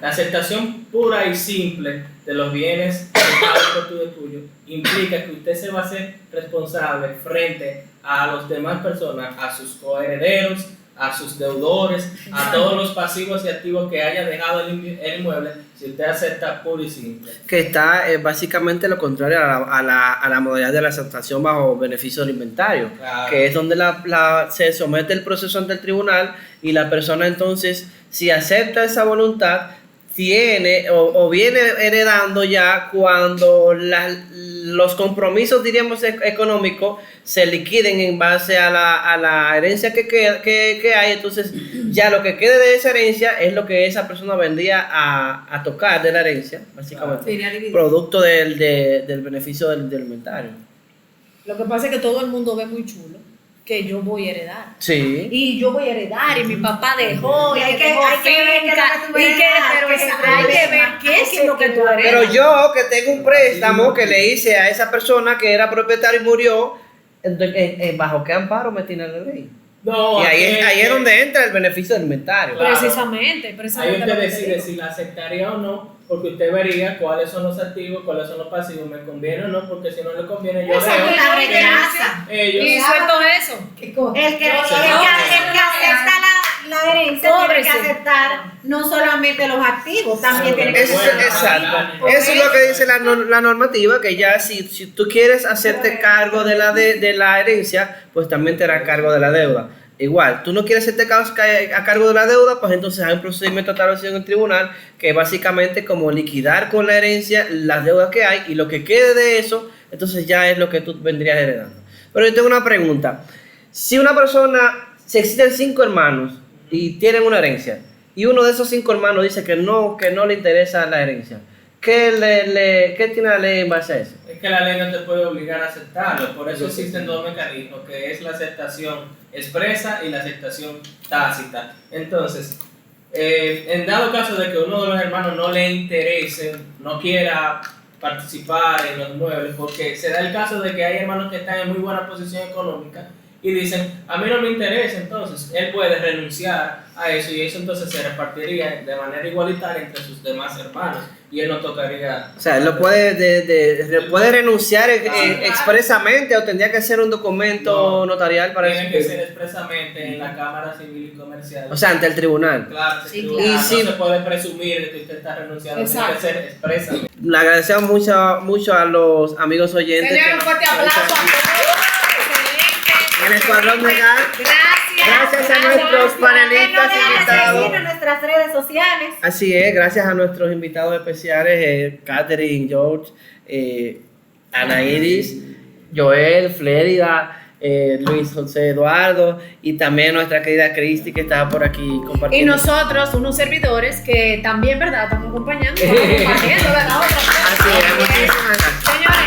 La aceptación pura y simple de los bienes dejados por tu tuyo implica que usted se va a hacer responsable frente a las demás personas, a sus coherederos, a sus deudores, a todos los pasivos y activos que haya dejado el inmueble, si usted acepta puro y simple. Que está básicamente lo contrario a la modalidad de la aceptación bajo beneficio del inventario, Claro. que es donde se somete el proceso ante el tribunal y la persona entonces, si acepta esa voluntad, tiene o viene heredando ya cuando los compromisos, diríamos, económicos se liquiden en base a la herencia que hay. Entonces ya lo que quede de esa herencia es lo que esa persona vendría a tocar de la herencia, básicamente, Se iría dividido. producto del beneficio del inventario. Lo que pasa es que todo el mundo ve muy chulo que yo voy a heredar. Sí. Y yo voy a heredar, y mi papá dejó, y hay que dejó ver qué es finca, lo que tú y heredas, pero qué es hay que ver qué es lo que tú heredas. Pero yo que tengo un préstamo que le hice a esa persona que era propietario y murió, entonces, ¿bajo qué amparo me tiene la ley? No, Y ahí aquel es donde entra el beneficio del inventario. Claro. Precisamente Ahí lo usted que te decide digo. si la aceptaría o no, porque usted vería cuáles son los activos, cuáles son los pasivos, me conviene o no, porque si no le conviene, yo Exacto. veo La que rechaza. ellos Y suelto eso. El que No, acepta la herencia tiene que Cóbrese. aceptar no solamente los activos, también tiene que Eso es, aceptar. exacto. Eso es lo que dice la normativa, que ya si tú quieres hacerte cargo de la herencia, pues también te harás cargo de la deuda. Igual, tú no quieres hacerte a cargo de la deuda, pues entonces hay un procedimiento establecido en el tribunal que es básicamente como liquidar con la herencia las deudas que hay y lo que quede de eso, entonces ya es lo que tú vendrías heredando. Pero yo tengo una pregunta. Si una persona, si existen 5 hermanos y tienen una herencia, y uno de esos 5 hermanos dice que no le interesa la herencia, ¿qué tiene la ley en base a eso? Es que la ley no te puede obligar a aceptarlo, por eso existen dos mecanismos, que es la aceptación expresa y la aceptación tácita. Entonces, en dado caso de que uno de los hermanos no le interese, no quiera participar en los muebles, porque se da el caso de que hay hermanos que están en muy buena posición económica y dicen, a mí no me interesa, entonces él puede renunciar a eso y eso entonces se repartiría de manera igualitaria entre sus demás hermanos y él no tocaría. O sea, él lo puede renunciar expresamente o tendría que ser un documento notarial para Tiene que eso. ser expresamente en la Cámara Civil y Comercial. O sea, ante el tribunal. Claro, Sí, sí, claro. Y no si- se puede presumir de que usted está renunciando, tiene que Exacto. ser expresamente. Le agradecemos mucho a los amigos oyentes. Señor, que un nos- fuerte aplauso a todos. En el Escuadrón Legal. Gracias a nuestros panelistas invitados. En nuestras redes sociales. Así es, gracias a nuestros invitados especiales, Catherine, George, Ana Iris, Joel, Flérida, Luis José Eduardo y también nuestra querida Cristi que estaba por aquí Y compartiendo. nosotros, unos servidores que también, ¿verdad? Estamos acompañando, estamos compartiendo, ¿verdad? Así es, muchísimas gracias. Señores,